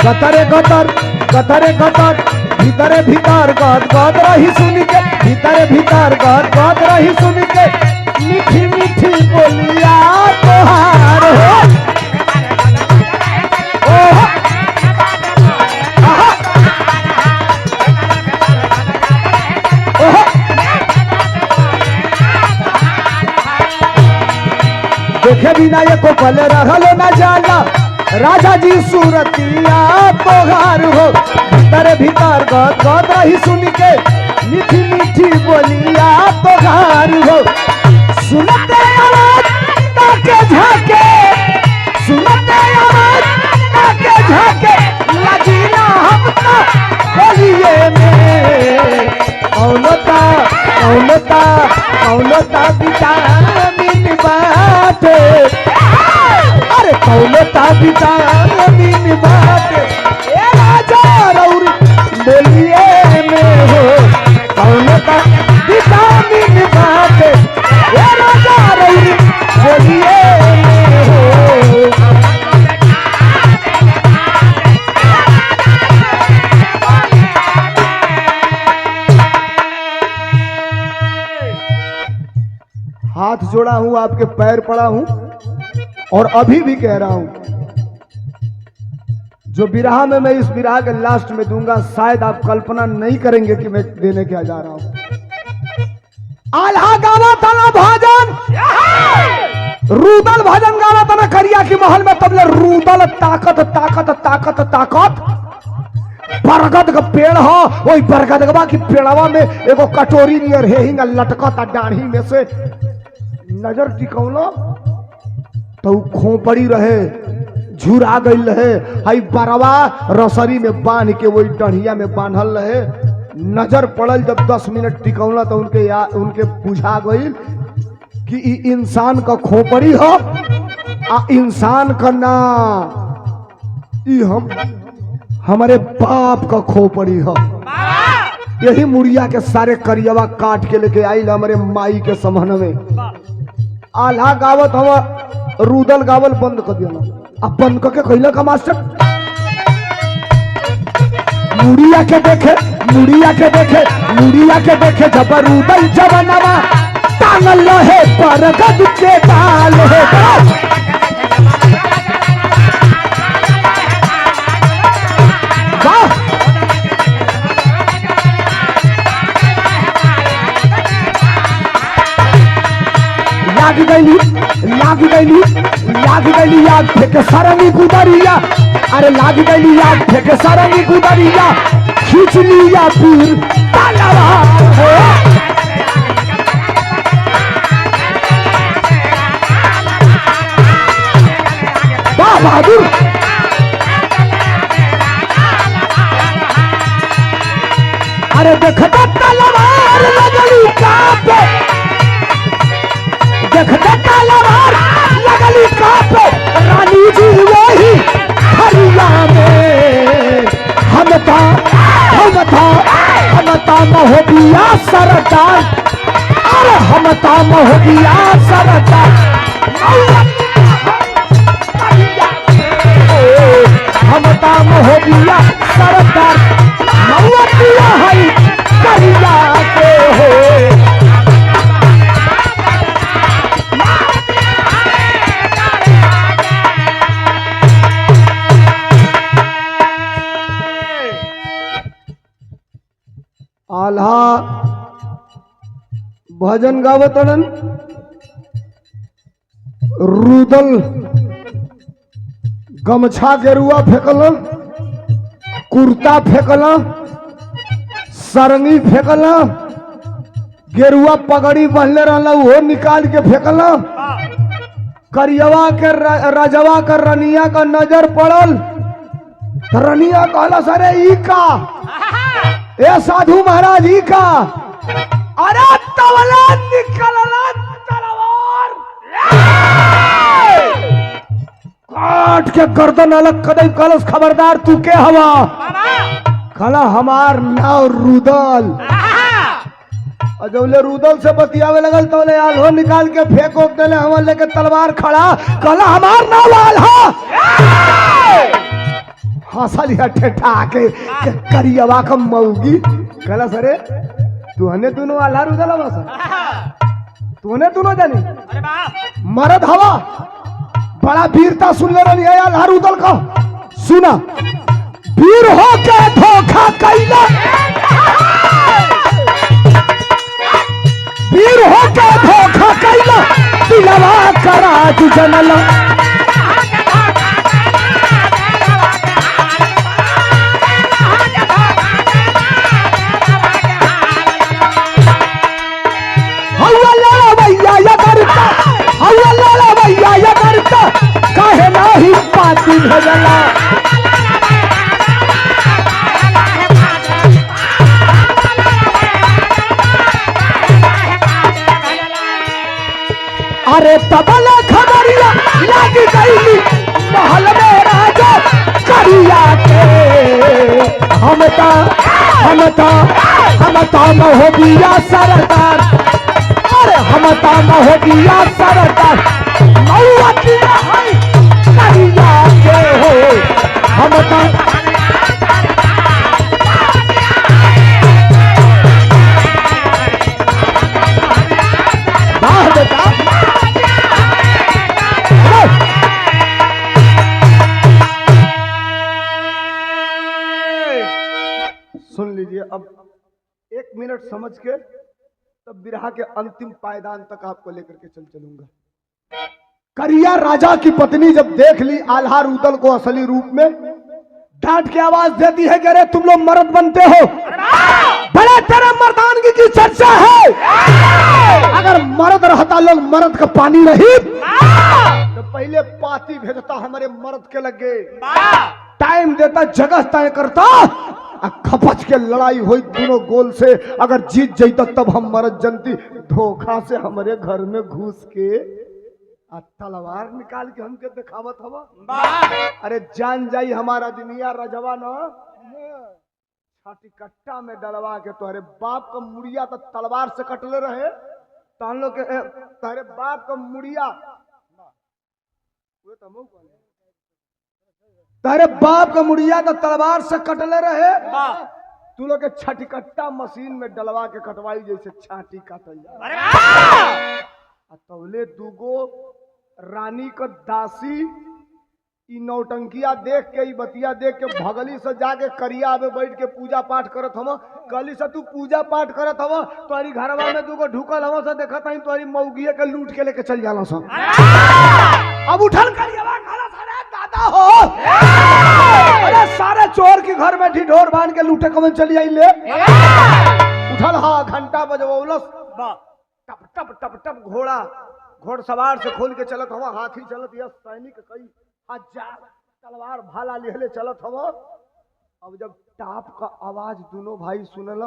गतरे गतर भीतरे भीतर गद रही सुन के भीतरे भीतर गद रही सुन के मीठी मीठी बोलिया तोहार हो देखे बिना ये को पल रहल न जाला राजा जी सूरतिया तोहार हो भीतर भीतर गद रही सुन के मीठी मीठी बोलिया तोहार हो सुनते आवाज ताके झाके सुनते आवाज ताके झाके लगी ना हम तो बोलिए में कौनता विटामिन बाटे अरे कौनता विटामिन बाटे ए राजा रौर बोलिए में हो कौनता विटामिन बाटे ए राजा रौर बोलिए में हो। हाथ जोड़ा हूं आपके पैर पड़ा हूं और अभी भी कह रहा हूं जो विरहा में मैं इस विरहा के लास्ट में दूंगा शायद आप कल्पना नहीं करेंगे कि मैं देने क्या जा रहा हूं। आल्हा गावा तना भजन रूदल भजन गावा तना करिया की महल में तबले रूदल ताकत ताकत ताकत ताकत बरगद का पेड़ हो वही बरगदगवा की पेड़वा में एगो कटोरी नियर हेहिंगा लटकता डाढ़ी में से नजर टिकौलो तो खोपड़ी रहे झुरा गई रहे हई बरवा रसरी में बांध के वही डढ़िया में बांधल रहे नजर पड़ल जब 10 मिनट टिकौला तो उनके बुझा गई कि इंसान का खोपड़ी हो आ इंसान का ना हमारे बाप का खोपड़ी हो। यही मुड़िया के सारे करियवा काट के लेके आई हमारे माई के समन में आल्हा गावत हम रूदल गावल बंद कर दिया अब बंद करके कहला का मास्टर मुड़िया के देखे जब रूदल जवनवा टांगल रहे बरगद के डाल है वाह लाग गईली याद फेंके सरंगी गुदरिया अरे लाग गईली याद फेंके सरंगी गुदरिया खींच लिया पीर तालवा हो वाह बहादुर अरे देखता तलवार लगली कापे देखता तलवार लगली कापे रानी जी वही हरिया में हमता महोबिया सरदार अरे हमता महोबिया सरदार हमता महोबिया सरदार नौतिया है करिया के हो भजन गावतड़न रुदल गमछा गेरुआ फेंकल, कुर्ता फेंकल, सरंगी फेंकल, गेरुआ पगड़ी बहले रहला वो निकाल के फेंकल। करियवा के राजवा का रनिया का नजर पड़ल, रनिया कहला सरे ई का ए साधु महाराज ई का, अरे तवला निकलला तलवार काट के गर्दन अलग कदम कलस, खबरदार तू के हवा? कहला हमार नाव रुदल। और जौले रुदल से बतियावे लगल तो आल्हो निकाल के फेंको देले, हम लेके तलवार खड़ा, कहला हमार नाव आल्हा। हंसलिया ठेठा के करियवा का मऊगी, कहला सरे तुहने दोनों आल्हा रुदल हवा सर, तुहने दोनों जानी मरद हवा, बड़ा वीरता सुन ले रही है आल्हा रुदल का। सुना वीर हो के धोखा कैला, वीर हो के धोखा कैला, दिलवा करा तू जनल। काहे नाही पाती भेजला, अरे तबला खबरिया लागी गईली महल में राजा करिया के, हमता महोबिया सरदार, अरे हमता महोबिया सरदार मऊतिया है करिया के हो, हमता बेटा सुन लीजिए। अब 1 मिनट समझ के तब बिरहा के अंतिम पायदान तक आपको लेकर के चलूंगा। करिया राजा की पत्नी जब देख ली आल्हा रुदल को असली रूप में, डांट के आवाज देती है कि अरे तुम लोग मर्द बनते हो, बड़े तेरे मर्दानगी की चर्चा है, अगर मर्द रहता लोग मर्द का पानी नहीं तो पहले पाती भेजता हमारे मर्द के लगे, टाइम देता, जगह तय करता, खपच के लड़ाई हुई दोनों गोल से, अगर जीत जाता तब हम मर्द जनती, धोखा से हमारे घर में घुस के तलवार निकाल के हमके दिखावत हवा। अरे जान जाई हमारा दुनिया रजवा न छाती कट्टा में डलवा के तोहरे बाप का मुड़िया तो तलवार से कटले रहे, तहन लोग के तोहरे बाप का मुड़िया, तोहरे बाप का मुड़िया तो तलवार से कटले रहे, तू लोग के छठिकट्टा मशीन में डलवा के कटवाई जैसे छाती काटल जाए। तौले दूगो रानी का दासी ई नौटंकिया देख के, ई बतिया देख के भगली से जाके करिया में बैठ के पूजा पाठ करत हव। कली से तू पूजा पाठ करत हव, तोरी घरवा में दूगो ढुकल हव से देखत हई तोरी मौगिया के लूट के लेके चल जाला सब। अब उठल करियावा खाला सारे दादा हो, अरे सारे चोर के घर में ढिढोर बांध के लूटे कमन चली आई ले। उठल हा घंटा बजवौलस, टप टप टप टप घोड़ा घोड़सवार से खोल के चलत हवा, हाथी चलत या सैनिक कई हजार तलवार भाला लेहले चलत हवा। अब जब टाप का आवाज दोनों भाई सुनल,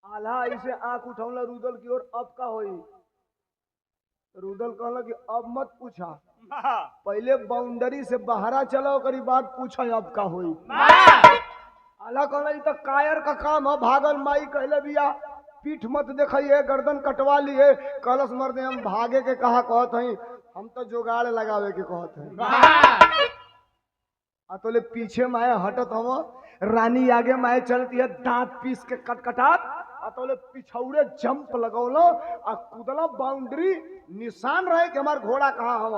आल्हा ऐसे आंख उठौला रुदल की ओर, अब का होई? रुदल कहला कि अब मत पूछा, पहले बाउंड्री से बाहरा चलो करी बात पूछा अब का होई। आल्हा कहला तो कायर का काम है, भागल माई कहले बिया पीठ मत देखिए, गर्दन कटवा लिए, कलश मर दे हम भागे के कहा कहत हई, हम तो जुगाड़ लगावे के कहत हई। तोले पीछे माए हटत हम, रानी आगे माए चलती है दांत पीस के कटकटात, तोले पिछौड़े जंप लगौलो आ कूदला बाउंड्री, निशान रहे कि हमार घोड़ा कहाँ हम,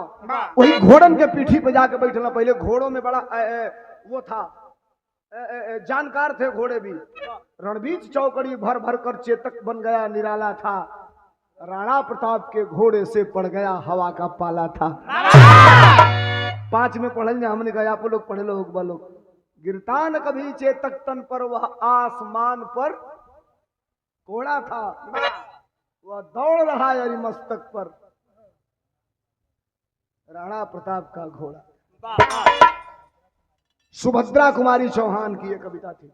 वही घोड़न के पीठी पे जाके बैठला। पहले घोड़ों में बड़ा वो था जानकार थे घोड़े भी। रणबीर चौकड़ी भर भर कर चेतक बन गया निराला था, राणा प्रताप के घोड़े से पड़ गया हवा का पाला था। 5 में पढ़ल हमने गया, आप लोग पढ़े लोग बोलो। गिरता न कभी चेतक तन पर, वह आसमान पर घोड़ा था, वह दौड़ रहा है अरि मस्तक पर, राणा प्रताप का घोड़ा। सुभद्रा कुमारी चौहान की ये कविता थी।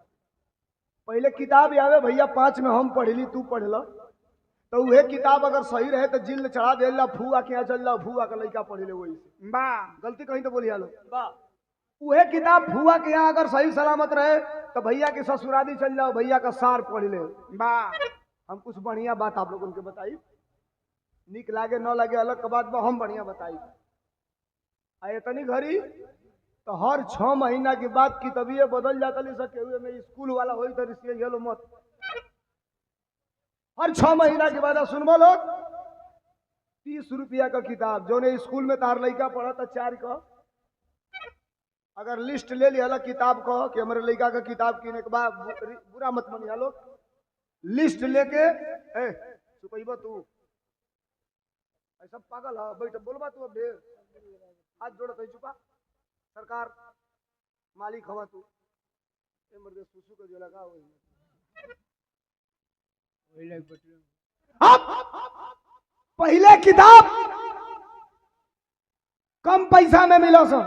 पहले किताब आवे भैया 5 में हम पढ़ली, तू पढ़ लो तो वह किताब अगर सही रहे तो जिल चढ़ा दे ला, फूआ के यहाँ चल जाओ, फूआ का लड़का पढ़ ले वही से। गलती कहीं तो बोलिए लो। वह किताब फूआ के यहाँ अगर सही सलामत रहे तो भैया के ससुराली चल जाओ, भैया का सार पढ़ ले। हम कुछ बढ़िया बात आप लोगों के बताई, निक लागे न लागे अलग का बात, हम बढ़िया बताई। इतनी घड़ी तो हर 6 महीना के बाद किताबिये बदल जाता सके हुए में स्कूल वाला हो तो ये लो मत। हर 6 महीना के बाद सुनबो लोग 30 रुपया का किताब, जो ने स्कूल में तार लड़का पढ़ा था 4 का, अगर लिस्ट ले लिया किताब को कि हमारे लड़का का किताब किने के बाद, बुरा मत मानिया लोग, लिस्ट लेके चुपैबा तू ऐसा पागल है बैठ बोलबा तू, अब ढेर हाथ जोड़ कहीं चुपा, सरकार मालिक हवा तू मर्दे सुसु को जो लगा वही। अब पहले किताब कम पैसा में मिला सब,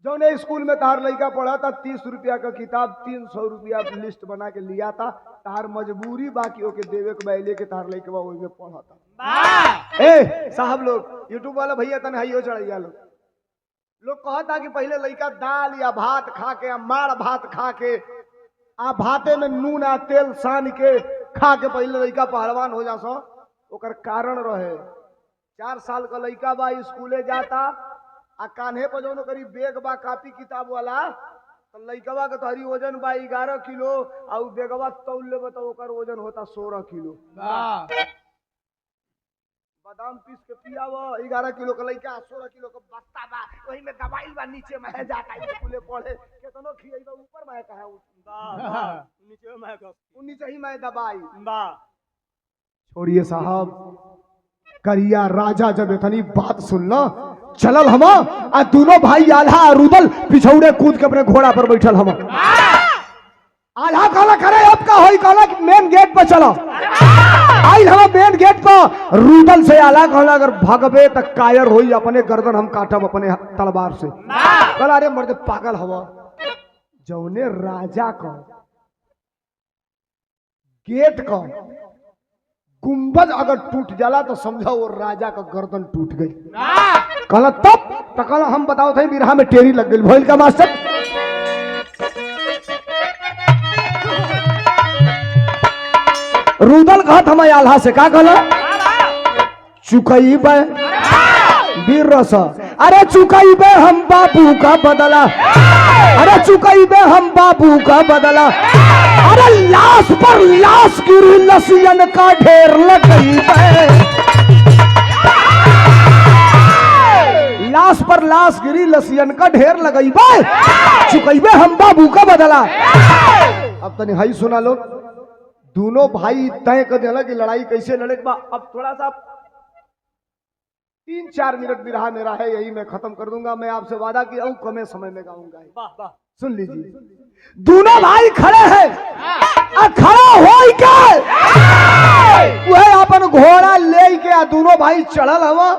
जो ने स्कूल में तार लड़का पढ़ा था 30 रुपया का किताब 300 रुपया लिस्ट बना के लिया था, तार मजबूरी बाकी के देवे के बैले के तार लड़का वही में पढ़ा था। ए साहब लोग यूट्यूब वाला भैया तन हाइयो चढ़ैया लोग कहता कि पहले लड़का दाल या भात खा के या माड़ भात खा के आ भाते में नून आ तेल सान के खा के पहले लड़का पहलवान हो जा सो। ओकर कारण रहे 4 साल का लड़का बा स्कूले जाता आ कान्हे पर जो करी बेग बा कापी किताब वाला, तो लड़कवा के तोहरी वजन बा 11 किलो और बेगवा तौल ले तो ओकर वजन होता 16 किलो। बादाम पीस के पियाव 11 किलो का लड़का 16 किलो का बस्ता बा, वही में दवाई बा नीचे में जाता स्कूले पढ़े केतनो खियैबा ऊपर में कहा नीचे में का नीचे ही में दवाई बा। छोड़िए साहब, करिया राजा जब इतनी बात सुनना चलल हम आ दोनों भाई आल्हा रुदल पिछौड़े कूद के अपने घोड़ा पर बैठल हम। आल्हा काला करे अब का होई, काला मेन गेट पर चलो। आई हम मेन गेट पर, रुदल से आल्हा कहला अगर भगबे तक कायर होई अपने गर्दन हम काटब अपने तलवार से। कहला अरे मर्द पागल हवा, जौने राजा का गेट का गुंबद अगर टूट जाला तो समझो वो राजा का गर्दन टूट गई। कहला तब कहला हम बताओ थे बिरहा में टेरी लग गई भइल का मास्टर। रुदल कहत हम आल्हा से का कहला चुकई बे वीर रस, अरे चुकई बे हम बाबू का बदला, अरे चुकई बे हम बाबू का बदला, अरे लाश पर लाश गिरी लसियन का ढेर लग गई बे, लाश पर लाश गिरी लसियन का ढेर लगई बे, चुकई बे हम बाबू का बदला। अब तनी हाई सुना लो, दोनों भाई तय कर दिया कि लड़ाई कैसे लड़े। अब थोड़ा सा 3-4 मिनट बिरहा मेरा है, यही मैं खत्म कर दूंगा। मैं आपसे वादा किया हूं कमे समय में गाऊंगा। सुन लीजिए, दोनों भाई खड़े हैं, खड़ा हो के वह अपन घोड़ा ले के दोनों भाई चढ़ल हवा।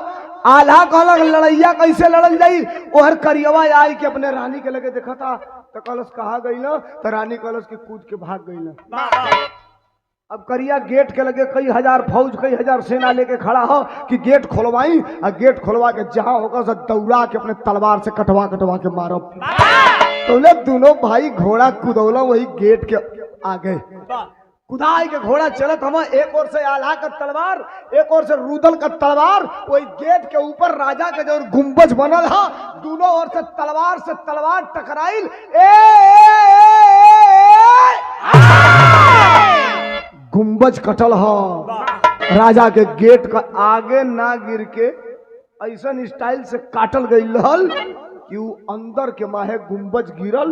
आल्हा कहलक लड़ैया कैसे लड़ल जाई, ओहर करियवा आई के अपने रानी के लगे देखा था तो कहलस कहा गई ना, तो रानी कहलस कि कूद के भाग गई ना। अब करिया गेट के लगे कई हजार फौज कई हजार सेना लेके खड़ा हो कि गेट खोलवाई, और गेट खोलवा के जहां होगा सब दौड़ा के अपने तलवार से कटवा के मारो। तो दोनों भाई घोड़ा कुदौला वही गेट के आगे कुदाई के घोड़ा चलत हम, एक ओर से आल्हा का तलवार एक ओर से रुदल का तलवार, वही गेट के ऊपर राजा के जो गुंबज बनल है, दोनों ओर से तलवार टकराइल। गुंबज कटल है, राजा के गेट का आगे ना गिर के ऐसा स्टाइल से काटल गई कि वो अंदर के माहे गुंबज गिरल,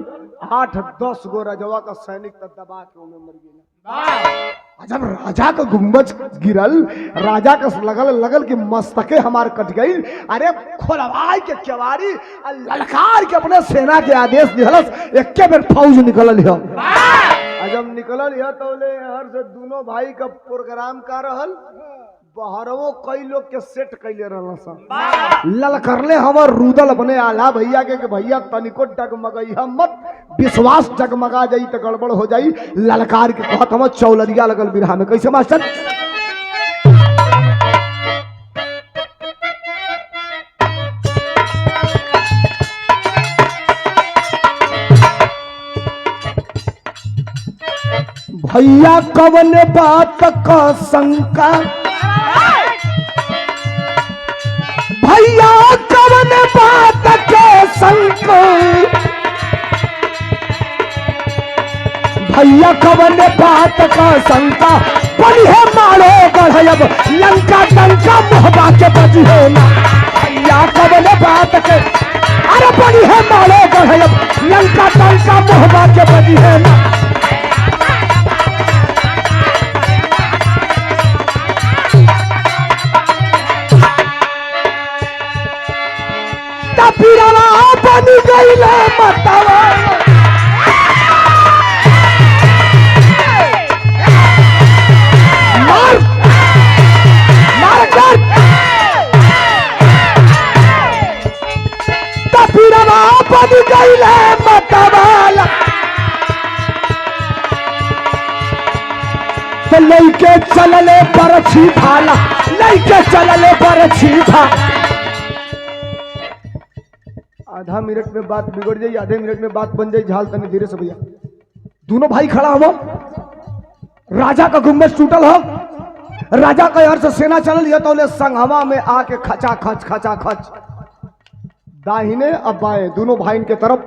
8-10 गो रजवा का सैनिक तब दबा के उन्हें मर गया। जब राजा का गुम्बज गिरल, राजा का लगल कि मस्तके हमार कट गई। अरे खोलवाई के केवारी ललकार के अपने सेना के आदेश दिहलस, एके बेर फौज निकलल है। जब निकलल है तो हर से दोनों भाई का प्रोग्राम का रहल, बहरवो कई लोग के सेट कैले रहल। ललकरले हमर रुदल अपने आला भैया के भैया तनिको डगमगई मत, विश्वास जगमगा जाई तो गड़बड़ हो जाई। ललकार के कहत हम चौलरिया लगल बिरहा में। कैसे मास्टर? भैया कवन बात का शंका, भैया कवन बात के शंका, भैया कवन बात का शंका, बड़ी है मारो गढ़ब लंका टंका मोहबा के बजी है ना। भैया कवन बात के, अरे बड़ी है मारो गढ़ब लंका टंका मोहबा के बजी है ना। तपीरवा बन गईले मतवा, मार मार कर। तपीरवा बन गईले मतवा, तो लइके चलले बरछी भाला, लइके चलले बरछी भाला। आधा मिनट में बात बिगड़ जाई, आधे मिनट में बात बन जाई। झाल तनी धीरे से भैया। दोनों भाई खड़ा हो, राजा का गुम्बज टूटल हो, राजा का यार से सेना चलल है तो संगवा में आके खचा खच दाहिने अब बाएं दोनों भाई के तरफ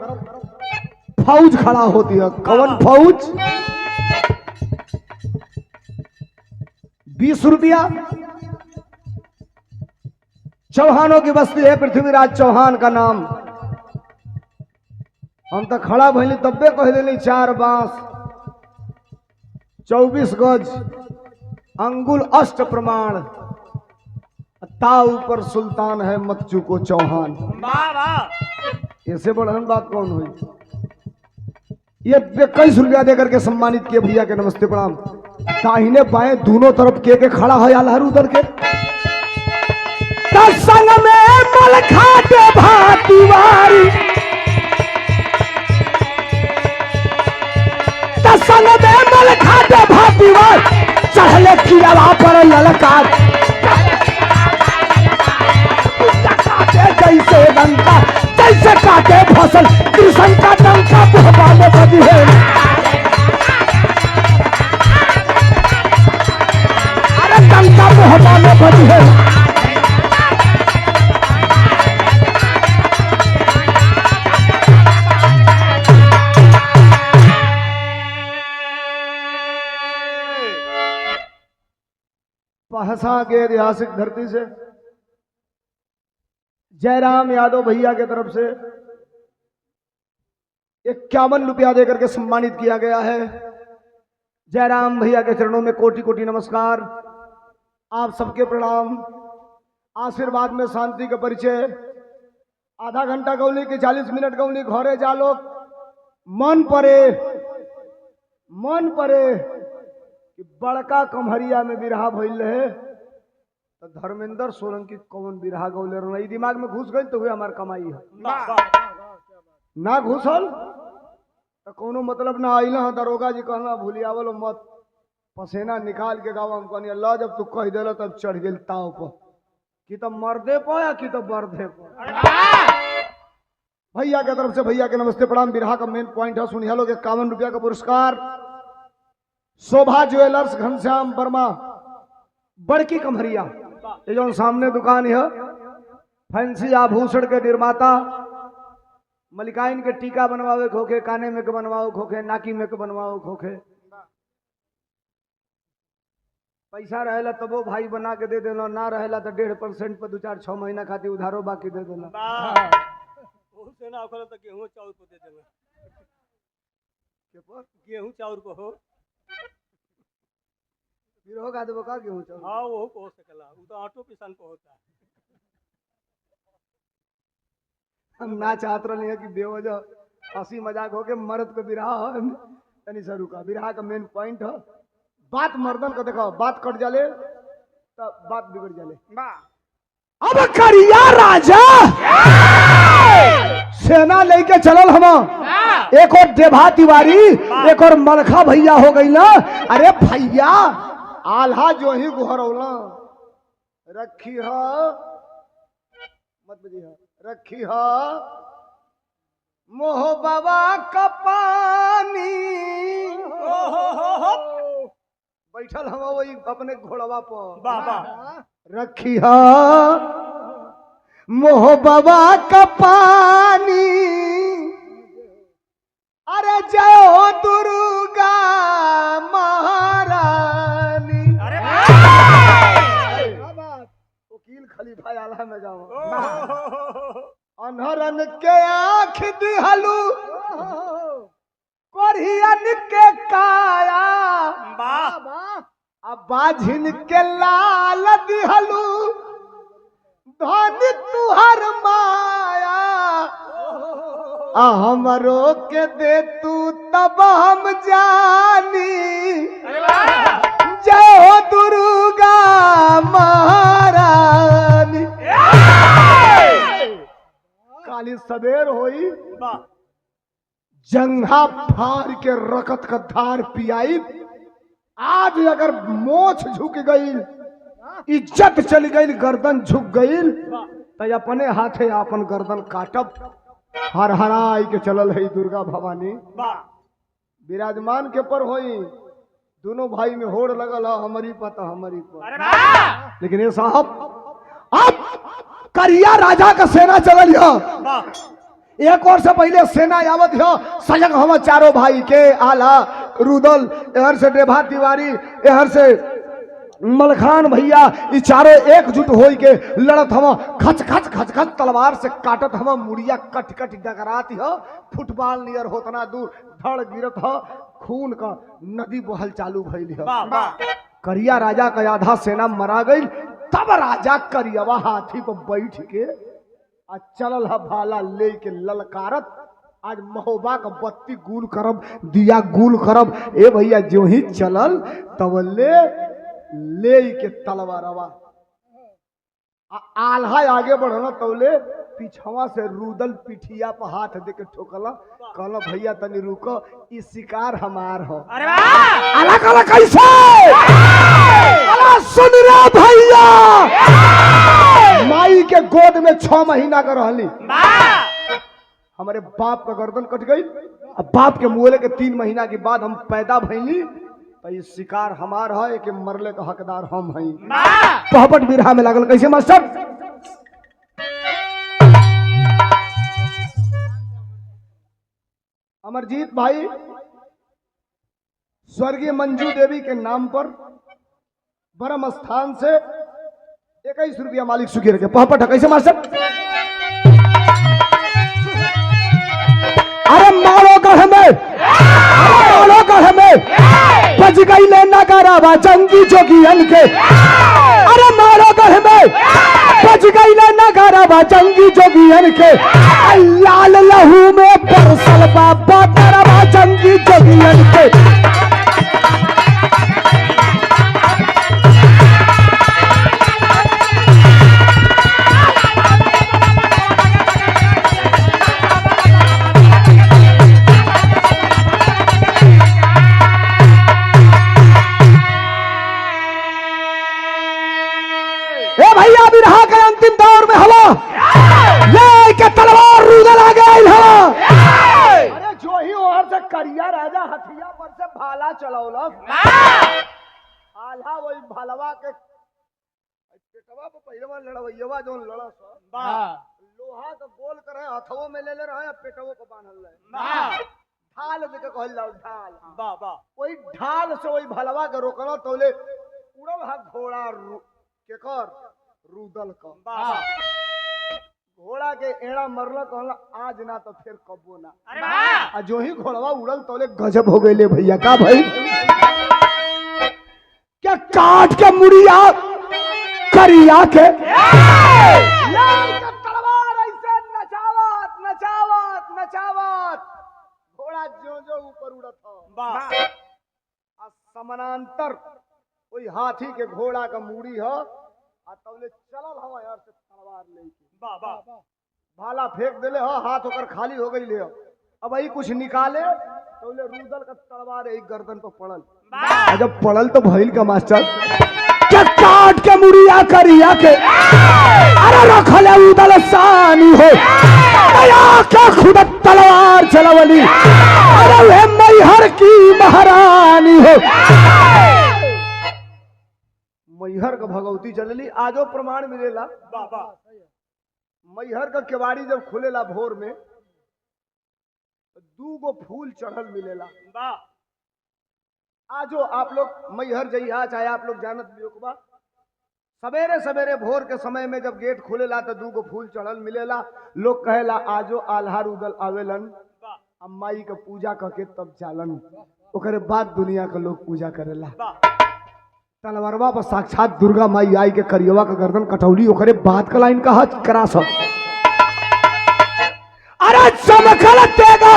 फौज खड़ा होती है। कौन फौज? 20 रुपया। चौहानों की बस्ती है, पृथ्वीराज चौहान का नाम। हम तो खड़ा भइली तब्बे कह दिली 4 बांस 24 गज अंगुल अष्ट प्रमाण, ता ऊपर सुल्तान है मत चूको चौहान। ऐसे बढ़न बात कौन हुई? ये 21 रुपया देकर के सम्मानित किए भैया के। नमस्ते प्रणाम। दाहिने बाएं दोनों तरफ के खड़ा है यार उधर के। संग में मल खाटे भातीवारी, संग में मल खाटे भातीवार, चढ़ले किला पर ललकार, काटे जैसे डंका, जैसे काटे फसल कृष्ण का डंका बुहबा में बजी है। अरे डंका बुहबा में बजी है। पहसा के ऐतिहासिक धरती से जयराम यादव भैया के तरफ से 51 रुपया देकर के सम्मानित किया गया है। जयराम भैया के चरणों में कोटि कोटि नमस्कार, आप सबके प्रणाम। आशीर्वाद में शांति का परिचय। आधा घंटा गौली की 40 मिनट गौली घरे जा लोग। मन परे कि बड़का कमहरिया में बिरहा भइल है तो धर्मेंद्र सोलंकी कौन बिरहा गौले रहा, दिमाग में घुस गई तो हुए हमार कमाई है। ना घुसल तो कोनो मतलब ना आइल। दरोगा जी कहना भूलियावलो मत, पसेना निकाल के गाँव हम कहनी अल्लाह जब तू कह दिल तब चढ़ गई ताव पर, कि तो मर्दे पर या कि तो बर्दे पर। भैया के तरफ से भैया के नमस्ते प्रणाम। बिरहा का मेन पॉइंट है सुनिया लोग 51 रुपया का पुरस्कार। शोभा ज्वेलर्स घनश्याम वर्मा बड़की कमहरिया, ये जो सामने दुकान है, फैंसी आभूषण के निर्माता। मलिकाइन के टीका बनवावे खोखे, काने में के बनवाओ खोखे, नाकी में के बनवाओ खोखे। पैसा रहेला तब वो भाई बना के दे देना, ना रहेला तो 1.5% पर 2-4-6 महीना खातिर उधारो बाकी दे देना। के पर गेहूं चाउर को हो। फिर होगा देबो का गेहूं चाउर हाँ वो हो सकला, वो तो ऑटो पिसान को होता है। हम ना चाहत रहे कि बेवजह हंसी मजाक हो के मर्द को बिरहा हो तनी से रुका बिरहा का मेन पॉइंट है बात मर्दन को देखो बात कट जाले तब बात बिगड़ जाले वाह अब करिया राजा सेना लेके चलल हम एक और देभा तिवारी एक और मलखा भैया हो गई ना अरे भैया आल्हा जो ही गुहरौला रखी है मत बजी है रखी है मोह बाबा का पानी बैठल हम वही अपने घोड़वा पर वाह वाह। रखी है मोह बाबा का पानी अरे जय हो दुर्गा महारानी अरे वकील खलीफा आला में जाओ वाह। अनहरन के आँख दिहलू कोरियन के काया अब बाझिन के लाल दिहलू धन तुहर माया हमरो के दे तू तब हम जानी जय हो दुर्गा महारानी काली सवेर होई वाह। जंघा फाड़ के रकत का धार पियाई आज अगर मोछ झुक गई इज्जत चल गई गर्दन झुक गई तो अपने हाथे अपन गर्दन काटब हर हराई के चलल है दुर्गा भवानी वाह। विराजमान के पर होई दोनों भाई में होड़ लगल है हमारी पता हमारी पर अरे वाह। लेकिन ये साहब अब करिया राजा का सेना चलल है वाह। एक और से पहले सेना आवत हो सजग हम चारों भाई के आला रुदल एहर से देभा तिवारी एहर से मलखान भैया ये चारों एकजुट हो के लड़त हम खच खच खच खच तलवार से काटत हम मुड़िया कट कट डगराती हो फुटबॉल नियर होतना दूर धड़ गिरत हो खून का नदी बहल चालू भइल हो वाह वाह। करिया राजा का आधा सेना मरा गई तब राजा करियवा हाथी पर बैठ के आ चलल है भाला ले के ललकारत आज महोबा का बत्ती गुल करब दिया गुल करब ए भैया जो ही चलल तब ले के तलवारवा आल्हा आगे बढ़ल तौले पीछवा से रुदल पिठिया पर हाथ दे के ठोकला कहला भैया तनी रुको ई शिकार हमार हो अरे वाह। अलग अलग कैसे अला सुन रे भैया माई के गोद में 6 महीना का रहली वाह। हमारे बाप का गर्दन कट गई अब बाप के मुहले के 3 महीना के बाद हम पैदा भइली तो ये शिकार हमार है कि मरले का हकदार हम हई वाह। पहपट बिरहा में लागल कैसे मास्टर अमरजीत भाई स्वर्गीय मंजू देवी के नाम पर ब्रह्म स्थान से 21 रुपया मालिक सुखी रखे पहपट है कैसे मास्टर अरे मारो गढ़ में बज गई ले नगरवा जंगी जोगियन के अरे मारो गढ़ में बज गई ले नगरवा जंगी जोगियन के लाल लहू में बरसल बाबा तरवा जंगी जोगियन के बिरहा के अंतिम दौर में हवा ले के तलवार रुदल आ गया अरे जो ही ओहर से करिया राजा हथिया पर से भाला चलौलक आल्हा वही भालवा के पेटवा पे पहिलवा लड़वैया जोन लड़स लोहा का गोल करे हथवो में ले रहे पेटवो को बांधल रहे ढाल देके कहल जाओ ढाल वाह वाह। वही ढाल से वही भलवा के रोकना तौले उड़ल हा घोड़ा केकर रुदल का वाह। घोड़ा के एड़ा मरल कहला आज ना तो फिर कबो ना। अरे वाह आ जो ही घोड़वा उड़ल तोले गजब हो गए भैया। का भाई क्या काट के मुड़िया करिया के तलवार ऐसे नचावत नचावत नचावत घोड़ा जो जो ऊपर उड़त हो आ समानांतर वही हाथी के घोड़ा का मूड़ी हो आ तौले चलल हवा यार से तलवार लेके भाला फेंक देले हो हाथ होकर खाली हो गई ले अब वही कुछ निकाले तौले रूदल का तलवार एक गर्दन पर पड़ल। आ जब पड़ल तो भइल का मास्टर क्या काट के मुड़िया करिया के अरे रखले उदल सानी हो दया के खुद तलवार चलवली अरे वे मैहर की महारानी हो। मैहर का भगवती चलली आजो प्रमाण मिलेला। मैहर का केवाड़ी जब खुलेला भोर में दूगो फूल चढ़ल मिलेला। आजो आप लोग मैहर जइहा चाहे आप लोग जानत भी होगा सवेरे सवेरे भोर के समय में जब गेट खुलेला तो दूगो फूल चढ़ल मिलेला। लोग कहेला आजो आल्हा रुदल आवेलन अम्माई का पूजा करके तब जालन ओकरे बाद दुनिया का लोग पूजा करेला। तलवारवा पर साक्षात दुर्गा माई आई के करियवा का गर्दन कटौली ओकरे बाद का लाइन कहा करा सब अरे चमकल तेगा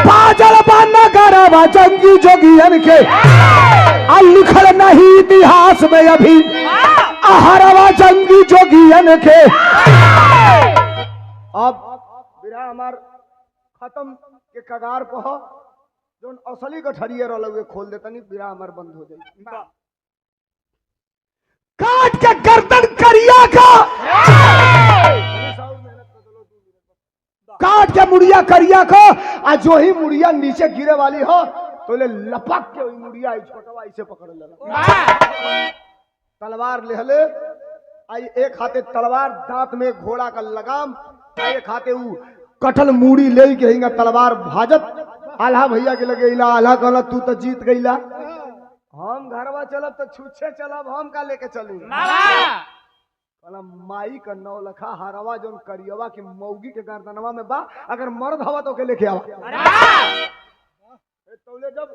बाजल बाना गरवा जंगी जोगियन के आ लिखल नहीं इतिहास में अभी आहरवा जंगी जोगियन के। अब बिरहा हमार खत्म के कगार पर जोन असली गठरिया रहल खोल देता नहीं बिरहा हमार बंद हो जाए। काट के गर्दन करिया का काट के मुड़िया करिया को आ जो ही मुड़िया नीचे गिरे वाली हो तो ले लपक के वही मुड़िया छोटवा ऐसे पकड़ लेला तलवार लेहले आई एक हाथे तलवार दांत में घोड़ा का लगाम एक हाथे ऊ कटल मूड़ी ले के हिंगा तलवार भाजत आल्हा भैया के लगे इला आल्हा कहला तू तो जीत गईला हम घरवा चलब तो छुच्छे चलब हम का लेके चलू कहला माई का 9 लखा हरवा जोन करियवा की मौगी के गर्दनवा में बा अगर मर्द हवा तो के लेके आवा। तौले जब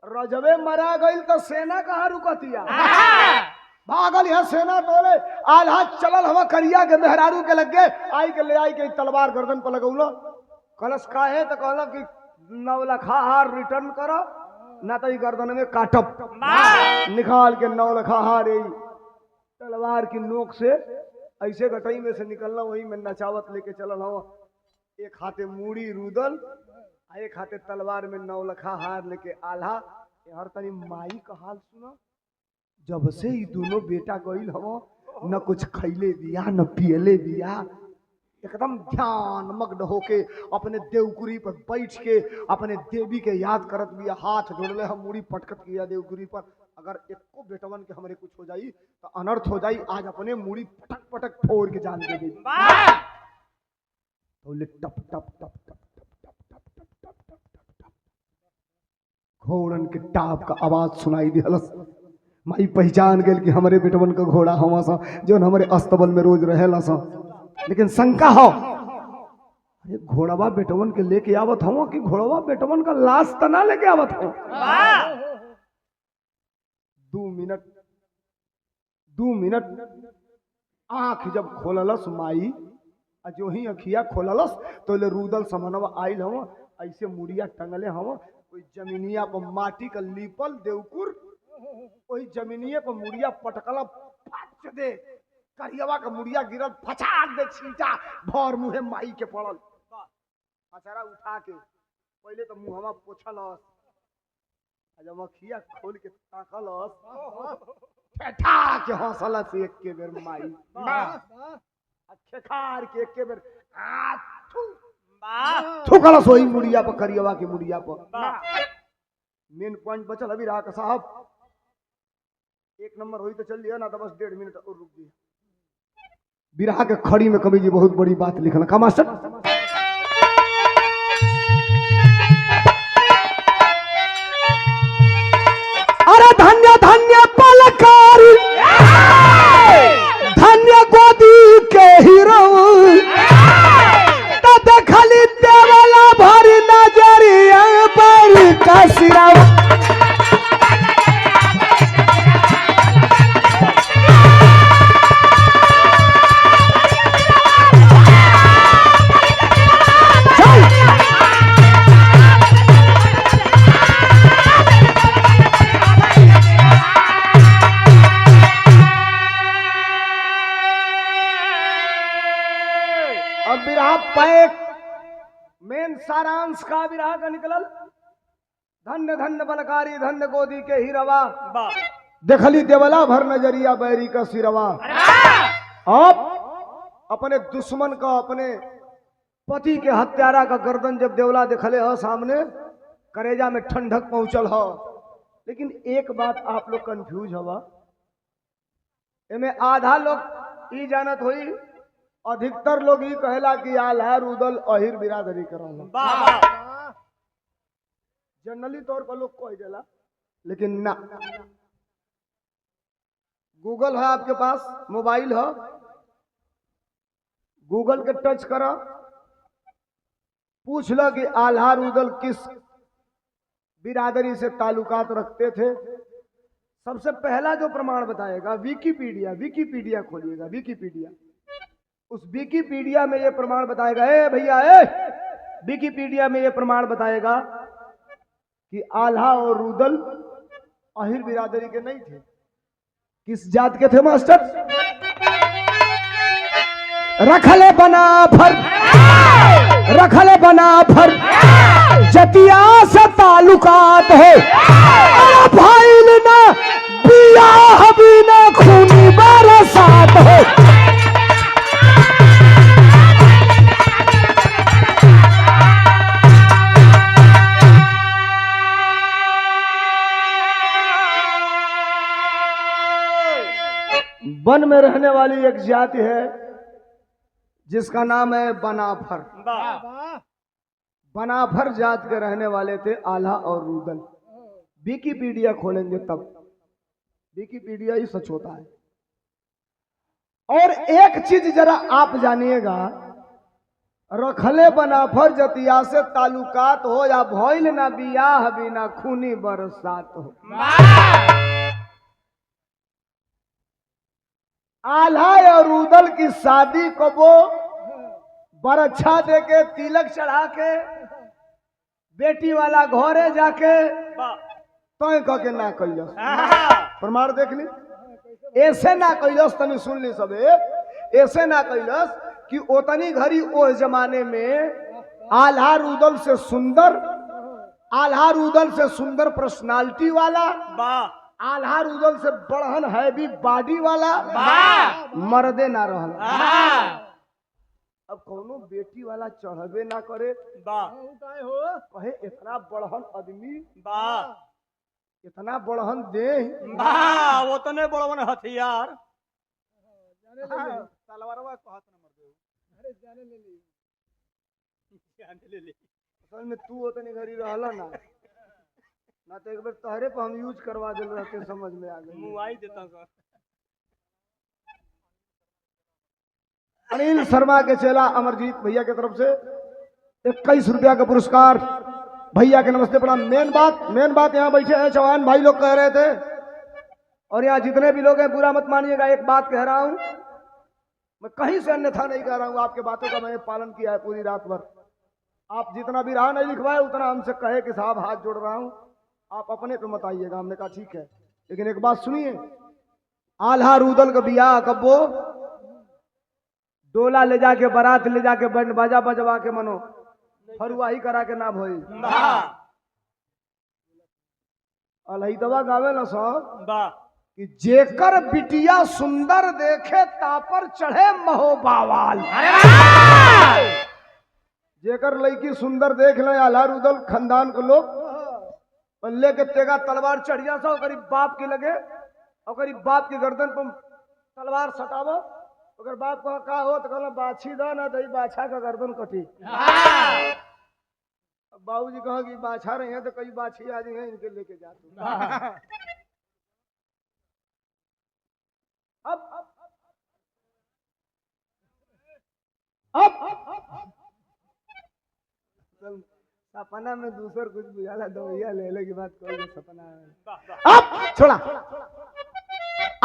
रजवे मरा गई तो सेना कहाँ रुकतिया भागल है सेना तोले आल्हा चलल हवा करिया के मेहरारू के लग गए आई के ले आई के तलवार गर्दन पर लगौलो कलश काहे तो कहला कि 9 लखा हार रिटर्न करो ना तो गर्दन में काटब निकाल के 9 लखा हार तलवार की नोक से ऐसे गटई में से निकलना वही में नचावत लेके चलल हो एक हाथे मूड़ी रूदल एक हाथे तलवार में 9 लखा हार लेके आल्हा हर तनी माई का हाल सुना जब से ही दोनों बेटा गईल हो न कुछ खैले दिया न पियले दिया एकदम ध्यान मग्न होके अपने देवकुरी पर बैठ के अपने देवी के याद करत बिया हाथ जोड़ले हम मुड़ी पटकत किया देवकुरी पर अगर एको बेटवन के हमरे कुछ हो जाई तो अनर्थ हो जाई आज अपने मुड़ी पटक पटक फोड़ के जान दे दी तो टप टप टप टप घोड़न के टाप का आवाज सुनाई दिहलस माई पहचान गेल कि हमारे बेटवन का घोड़ा हवा सा जो हमारे अस्तबल में रोज रहेला सा लेकिन शंका हो अरे घोड़वा बेटवन के लेके आवत हो कि घोड़वा बेटवन का लाश तना लेके आवत हो 2 मिनट आंख जब खोललस माई जो ही अखिया खोललस तो ले रूदल समनवा आइल हो ऐसे मुड़िया टंगले हो कोई जमीनिया पर माटी का लीपल देवकुर वही जमीनिया पर मुड़िया पटकला फच दे करियवा का मुड़िया गिरल फचाक दे छींटा भर मुहे माई के पड़ल अचारा उठा के पहले तो मुहवा पोछलस जब अखिया खोल के ताकलस ठेठा के हंसलस एक के बेर माई खेखार के एक के बेर थूकलस वही मुड़िया पर करियवा की मुड़िया पर मेन पॉइंट बचल अभी रहा का साहब 1 नंबर हुई तो चल दिया ना तो बस 1.5 मिनट और रुक दिया बिरहा के खड़ी में कवि जी बहुत बड़ी बात लिखना का मास्टर अरे धन्य धन्य पलकारी धन्य गोदी के हीरो सिरावा। अब विरह पैक मेन सारांश का विरह का निकलल। धन्य धन्य बलकारी धन्य गोदी के हीरवा, देखली देवला भर नजरिया बैरी का सिरवा। अब अपने दुश्मन का, अपने पति के हत्यारा का गर्दन जब देवला देखले हो सामने, करेजा में ठंडक पहुंचल हो। लेकिन एक बात आप लोग कंफ्यूज हवा, एमे आधा लोग ई जानत हुई, अधिकतर लोग ई कहेला कि आल्हा रुदल अहिर बिरादरी करला। जनरली तौर पर लोग कह देला, लेकिन ना। गूगल है आपके पास, मोबाइल है, गूगल के टच करो, पूछ लो कि आल्हा रुदल किस बिरादरी से ताल्लुकात रखते थे। सबसे पहला जो प्रमाण बताएगा विकीपीडिया। विकीपीडिया खोलिएगा, विकीपीडिया। उस विकीपीडिया में ये प्रमाण बताएगा, ए भैया ए, विकीपीडिया में ये प्रमाण बताएगा कि आल्हा और रुदल अहिर बिरादरी के नहीं थे। किस जात के थे मास्टर? रखले बना भर, रखले बना भर जतिया से ताल्लुकात हो। अरे भाई ना बियाह भी ना खूनी बरसात हो। वन में रहने वाली एक जाति है जिसका नाम है बनाफर। बनाफर जात के रहने वाले थे आल्हा और रुदल। विकीपीडिया खोलेंगे तब विकीपीडिया ही सच होता है। और एक चीज जरा आप जानिएगा, रखले बनाफर जतिया से ताल्लुकात हो या भइल ना बियाह बिना खूनी बरसात हो। आल्हा और रुदल की शादी को वो बरच्छा देके तिलक चढ़ा के बेटी वाला घरे जाके तय कह के ना कैलस। प्रमाण देख ली, ऐसे ना कैलस। तनी सुन ली सबे, ऐसे ना कैलस कि ओतनी घड़ी ओ जमाने में आल्हा रुदल से सुंदर, आल्हा रुदल से सुंदर पर्सनालिटी वाला, आल्हा रुदल से बढ़हन हैवी बॉडी वाला मर्दे ना रहल। अब कोनो बेटी वाला चढ़बे ना करे, कहे इतना बढ़हन आदमी, इतना बढ़हन देह, वो तो नहीं बड़वन हथियार तलवारवा कहत न मर दे। असल में तू उतनी घड़ी रहला ना तो एक बार तहरे पर हम यूज करवा दिल रहते, समझ में आ गई। मुआई देता सर। अनिल शर्मा के चेला अमरजीत भैया की तरफ से 21 रुपया का पुरस्कार भैया के नमस्ते प्रणाम। मेन बात यहाँ बैठे हैं चौहान भाई लोग कह रहे थे, और यहाँ जितने भी लोग हैं बुरा मत मानिएगा, एक बात कह रहा हूं, मैं कहीं से अन्यथा नहीं कह रहा हूं। आपके बातों का मैंने पालन किया है पूरी रात भर। आप जितना भी राह नहीं लिखवाए उतना हमसे कहे कि साहब हाथ जोड़ रहा हूं, आप अपने पे मत आइएगा। हमने कहा ठीक है, लेकिन एक बात सुनिए, आल्हा रुदल का बियाह कब वो डोला ले जाके, बारात ले जाके, बैंड बाजा बजवा के, मनो फरुआही करा के ना भई। अलहिदवा गावे ना सब कि जेकर बिटिया सुंदर देखे तापर चढ़े महो बावाल। जेकर लड़की सुंदर देख ले आल्हा रुदल खानदान को लोग पल्ले के तेगा तलवार चढ़िया सा करीब बाप के लगे, और करीब बाप की गर्दन पर तलवार सटावो। अगर बाप का हो तो कहना बाछी दो ना, तो बाछा का गर्दन कटी। बाबूजी कहा कि बाछा रहे हैं तो कई बाछी आ जाए, इनके लेके जाते। अब सपना में दूसर कुछ बुझाला दवैया ले ले की बात कोई सपना में। वाह अब छोड़ा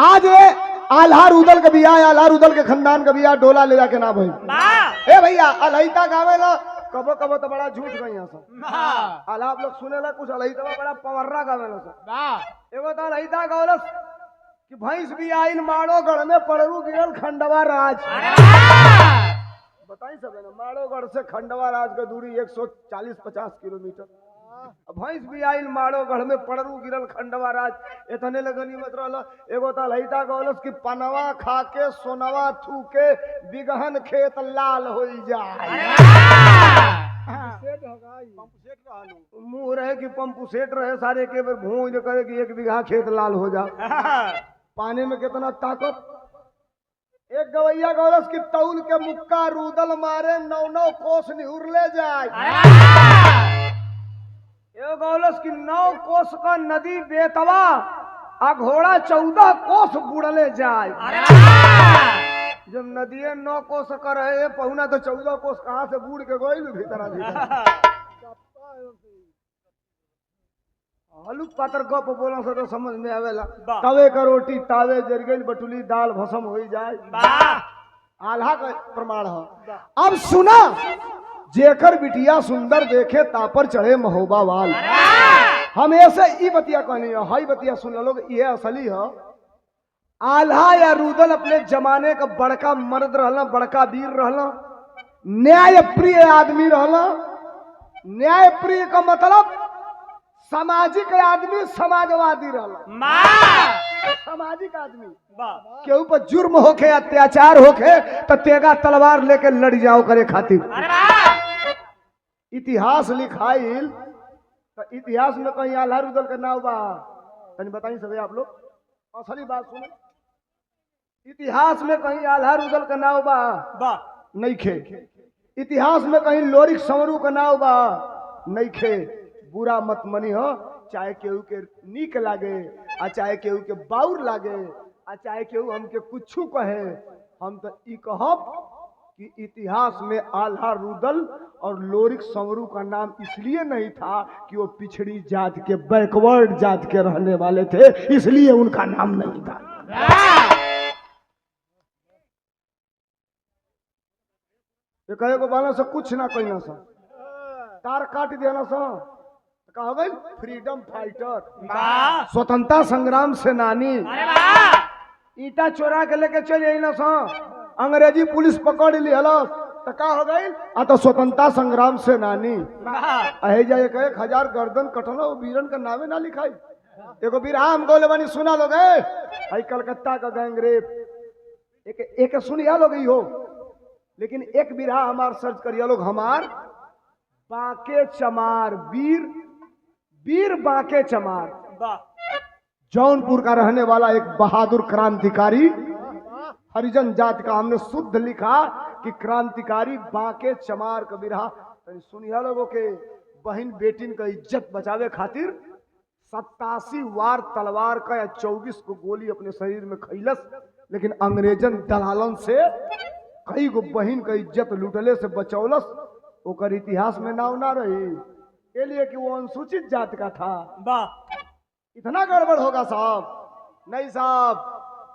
आज ये आल्हा रुदल के बिया आल्हा रुदल के खानदान का बिया डोला ले जाके ना भाई वाह ए भैया अलहिता गावे ला कबो कबो तो बड़ा झूठ गई यहाँ सब वाह आला आप लोग सुने ला कुछ अलहिता बड़ा पवर्रा गावे ला सब वाह एगो तो अलहिता गावलस कि भैंस भी आइल माड़ो गढ़ में पड़रू गिरल खंडवा राज बताई सब है ना माड़ो गढ़ से खंडवा राज का दूरी 140-50 किलोमीटर भैंस भी आइल माड़ो गढ़ में पड़रू गिरल खंडवा राज इतने लगनी मत रहल एगो तो लहिता गौलस की पनवा खा के सोनवा थूके बिगहन खेत लाल हो जाए पंप सेट रहलू मुंह रहे कि पंप सेट रहे सारे के बेर भूंज करे कि 1 बीघा खेत लाल हो जा पानी में कितना ताकत एक गवैया गौलस की तौल के मुक्का रूदल मारे 9 कोस निहुर ले जाए ये गौलस की 9 कोस का नदी बेतवा आ घोड़ा 14 कोस बुड़ले जाए जब नदिये 9 कोस का रहे पहुना तो 14 कोस कहाँ से बूढ़ के गोइल भीतर हलुक पातर गप बोला से तो समझ में आवेला वाह। तवे का रोटी तावे जर गई बटुली दाल भसम हो जाए आल्हा का प्रमाण है अब सुना जेकर बिटिया सुंदर देखे तापर चढ़े महोबा वाल हम ऐसे ई बतिया कहनी है हाई बतिया सुन लोग ये असली है आल्हा या रुदल अपने जमाने का बड़का मर्द रहला बड़का वीर रहला न्याय प्रिय आदमी रहला न्याय प्रिय का मतलब सामाजिक आदमी समाजवादी रहला सामाजिक आदमी के ऊपर जुर्म होके अत्याचार होके तो तेगा तलवार लेके लड़ जाओ करे खातिर इतिहास लिखाइल तो इतिहास में कहीं आल्हा रुदल का नाम बा तनी बताई सभी आप लोग असली बात सुनो इतिहास में कहीं आल्हा रुदल का नाम बा नहीं खे इतिहास में कहीं लोरिक संवरू का नाम बा नहीं खे बुरा मत मनी हो चाहे केहू के नीक लागे आ चाहे केहू के बाउर लागे आ चाहे केहू हमके कुछू कहे हम तो ई कहब कि इतिहास में आल्हा रुदल और लोरिक संवरू का नाम इसलिए नहीं था कि वो पिछड़ी जात के बैकवर्ड जात के रहने वाले थे इसलिए उनका नाम नहीं था ये कहे को बाला से कुछ ना कहना सा तार काट देना सा कहा गई फ्रीडम फाइटर स्वतंत्रता संग्राम सेनानी ईटा चोरा के लेके चले ना सा अंग्रेजी पुलिस पकड़ ली हलो तो का हो गई आ तो स्वतंत्रता संग्राम सेनानी अहे जाए 1000 गर्दन कटलो वीरन का नामे ना लिखाई एगो बिरहा हम गोले बनी सुना लोग भाई कलकत्ता का गैंगरेप एक सुनिया लोग ही हो लेकिन एक बिरहा हमार सर्च करिए लोग हमार बाके चमार वीर बाके चमार जौनपुर का रहने वाला एक बहादुर क्रांतिकारी हरिजन जात का हमने शुद्ध लिखा कि क्रांतिकारी बाके चमार का बिरहा सुनिया लोगों के बहन बेटिन का इज्जत बचावे खातिर 87 वार तलवार का या 24 को गोली अपने शरीर में खैलस लेकिन अंग्रेजन दलालन से कई गो बहन का इज्जत लूटले से बचौलस ओकर इतिहास में नाव ना रही के लिए कि वो अनुसूचित जात का था इतना गड़बड़ होगा साहब नहीं साहब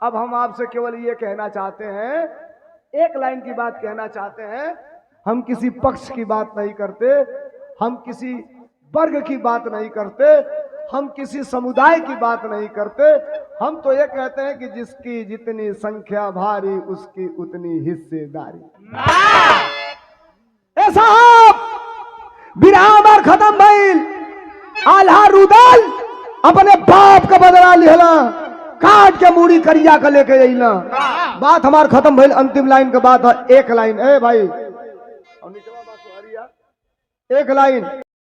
अब हम आपसे केवल ये कहना चाहते हैं एक लाइन की बात कहना चाहते हैं हम किसी पक्ष की बात नहीं करते हम किसी वर्ग की बात नहीं करते हम किसी समुदाय की बात नहीं करते हम तो ये कहते हैं कि जिसकी जितनी संख्या भारी उसकी उतनी हिस्सेदारी साहब बिरहा खत्म भइल आल्हा रुदल अपने बाप का बदला लिहला काट के मूड़ी करिया का लेके अइला बात हमार खत्म भइल अंतिम लाइन के बाद एक लाइन ए भाई एक लाइन